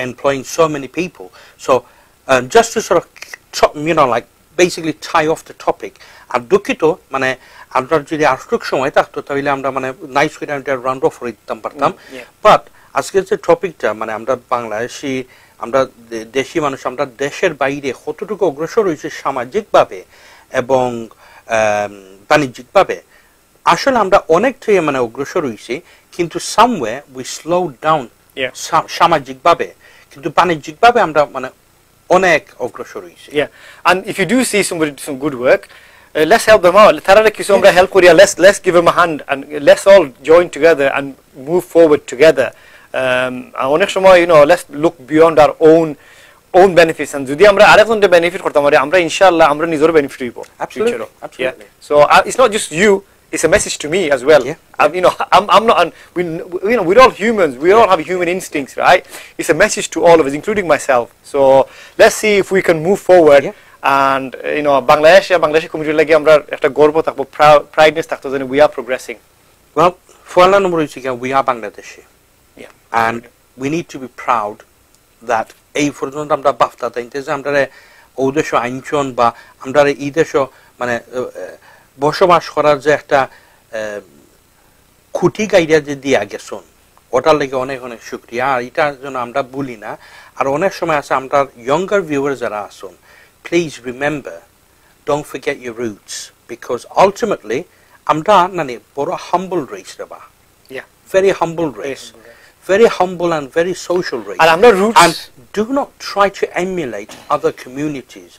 employing so many people. So just to sort of like basically tie off the topic, আর দুঃখিত মানে আমরা যদি আরেকটু সময় থাকতো তাহলে আমরা মানে নাইস করে রাউন্ড অফ করে দিতে পারতাম, বাট আজকের যে টপিকটা মানে আমরা বাংলাদেশি, আমরা দেশি মানুষ, আমরা দেশের বাইরে কতটুকু অগ্রসর হয়েছে সামাজিকভাবে এবং বাণিজ্যিকভাবে, আসলে আমরা অনেকটাই মানে অগ্রসর হয়েছি, কিন্তু সামওয়ে উই স্লো ডাউন সামাজিকভাবে, কিন্তু বাণিজ্যিকভাবে আমরা মানে অনেক অগ্রসর হয়েছি। And if you do see somebody do some good work, let's help them out. Tarare kisu amra help koriya, let's give them a hand and let's all join together and move forward together. Onek shomoy let's look beyond our own benefits, and jodi amra arekjonde benefit kortam pari amra inshallah amra nijor benefit hoibo. Absolutely. So it's not just you, it's a message to me as well. I'm not we're all humans, we all have human instincts, right? It's a message to all of us, including myself. So let's see if we can move forward, and Bangladesh community lagi amra ekta gorbo thakbo, prideness thakto jene we are progressing. Well, foala number we are Bangladeshi, and we need to be proud that এই পর্যন্ত আমরা বাফতা তাইতে যে আমরা ওদেশ আইনচন বা আমরা এই দেশ মানে বসবাস করার যে একটা খুঁটি গাইডা যে দিয়া গেছন, ওটার লেগে অনেক অনেক শুকরিয়া। আর এটার জন্য আমরা বলি না, আর অনেক সময় আছে আমরা younger viewers যারা আসুন, please remember, don't forget your roots, because ultimately আমরা মানে বড় humble race Reba, very humble race, very humble and very social race, and do not try to emulate other communities.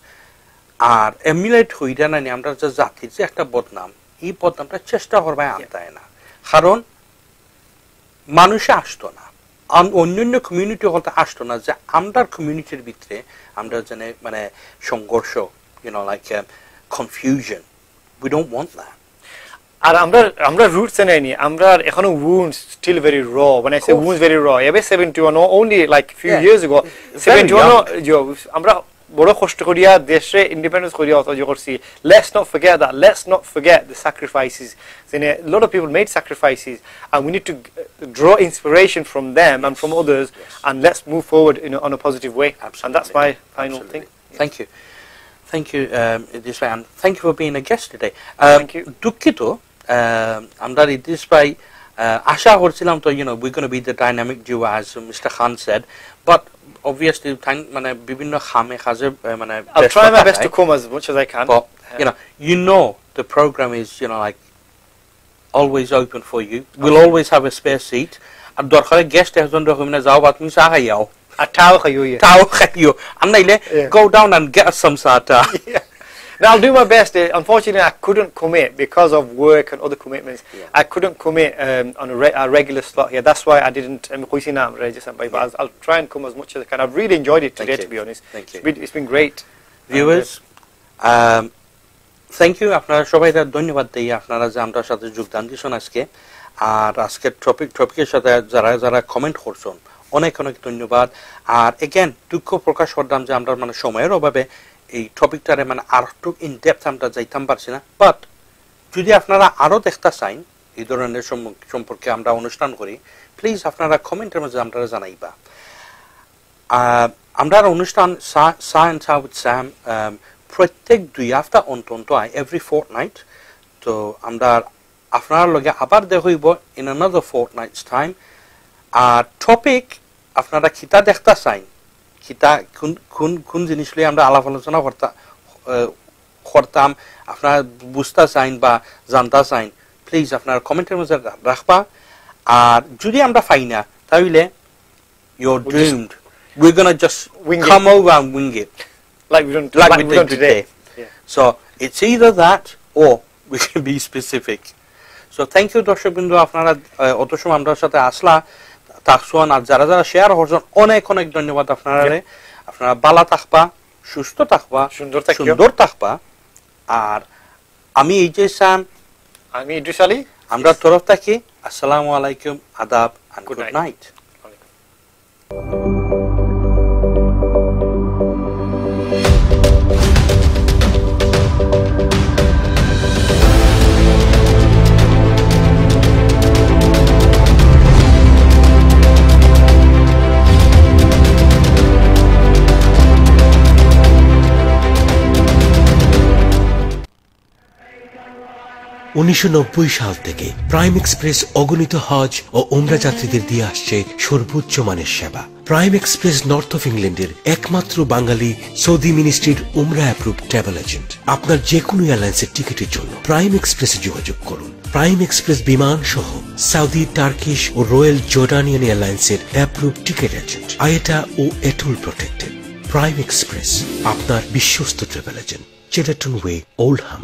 R emulate হইরা না আমরা যে জাতির যে একটা বদনাম, এই বদনামটা চেষ্টা করবে আনতে না, কারণ মানুষে আসতো না, অন্যান্য কমিউনিটি হতে আসতো না যে আমরা কমিউনিটির ভিতরে আমরা জানে মানে সংঘর্ষ, like confusion. We don't want that. আর আমরা roots নাইনি, আমরা এখনো wounds still very raw. When I say wounds very raw, এবে 71 only like few years ago, 71 আমরা বড় কষ্ট করিয়া দেশে ইন্ডিপেন্ডেন্স করিয়া অতজ করছি। Let's not forget that. Let's not forget the sacrifices. A lot of people made sacrifices, and we need to draw inspiration from them and from others, and let's move forward on a positive way. Absolutely. And that's my final thing. Thank you. Thank you, Idris bhai, and thank you for being a guest today. Thank you. দুঃখিত আমরা Idris bhai আশা করছিলাম তো we're going to be the dynamic duo as Mr. Khan said, but obviously মানে বিভিন্ন খামে কাজে মানে I'll try my best to come as much as I can. But the program is like always open for you. We'll always have a spare seat. আর দরকারে guest একজন রকম না যাও বা তুমি চা খাইয়াও, Tao khayo. Go down and get us some sata. Now I'll do my best. Unfortunately, I couldn't commit because of work and other commitments. I couldn't commit on a regular slot here. That's why I didn't. I'll try and come as much as I can. I've really enjoyed it today, to be honest. Thank you. It's been great. Viewers, thank you. আপনারা সবাই ধন্যবাদ দেই আপনারা যে আমাদের সাথে যোগদান দিয়েছেন আজকে, আর আজকের টপিকের সাথে যারা কমেন্ট করছেন অনেক অনেক ধন্যবাদ। আর এগেন দুঃখ প্রকাশ করলাম যে আমরা মানে সময়ের অভাবে এই টপিকটারে মানে আর একটু ইন ডেপথ আমরা যাইতাম পারছি না, বাট যদি আপনারা আরো দেখতে চান এই ধরনের সম্পর্কে আমরা অনুষ্ঠান করি, প্লিজ আপনারা কমেন্টের মধ্যে আমরা জানাইবা। আমরা অনুষ্ঠান স্যাম প্রত্যেক 2 সপ্তাহ অন্তত এভরি ফোর্টনাইট, তো আমরা আপনার লগে আবার দেখব ইন অ্যানাদার ফোর্টনাইটস টাইম। আর টপিক আপনারা খিতা দেখতে চান, খিতা কোন জিনিস লই আমরা আলাপ আলোচনা করতাম আপনারা বুঝতে চান বা জানতে চান, প্লিজ আপনারা কমেন্টের মধ্যে রাখবা। আর যদি আমরা পাই না তাহলে you're doomed. We're gonna just come over and wing it. Like we don't like we did don't today. Yeah. So it's either that or we can be specific. So thank you দর্শক বিন্দু আপনারা অত সময় আমাদের সাথে আসলা থাকছুন আর যারা যারা শেয়ার করছেন অনেক অনেক ধন্যবাদ আপনারা আপনারা ভালো থাকবা সুস্থ থাকবা সুন্দর থাকবা আর আমি এই যে সাম আমি ইদ্রিস আলী আমরা তরফ থাকি আসসালামু আলাইকুম আদাব and good night. সাল থেকে প্রাইম এক্সপ্রেস অগণিত হজ ও ওমরা যাত্রীদের দিয়ে আসছে সর্বোচ্চ মানের সেবা। প্রাইম এক্সপ্রেস নর্থ অফ ইংল্যান্ডের একমাত্র বাঙালি সৌদি মিনিস্ট্রির উমরা অ্যাপ্রুভ ট্রাভেল এজেন্ট। আপনার যে কোনো এয়ারলাইন্সের টিকিটের জন্য প্রাইম এক্সপ্রেসে যোগাযোগ করুন। প্রাইম এক্সপ্রেস বিমান সহ সৌদি, টার্কিশ ও রয়্যাল জর্ডানিয়ান এয়ারলাইন্সের অ্যাপ্রুভ টিকিট এজেন্ট, আয়েটা ও এটুল প্রোটেক্টেড। প্রাইম এক্সপ্রেস আপনার বিশ্বস্ত ট্রাভেল এজেন্ট, চেডারটন ওয়ে, ওল্ডহাম।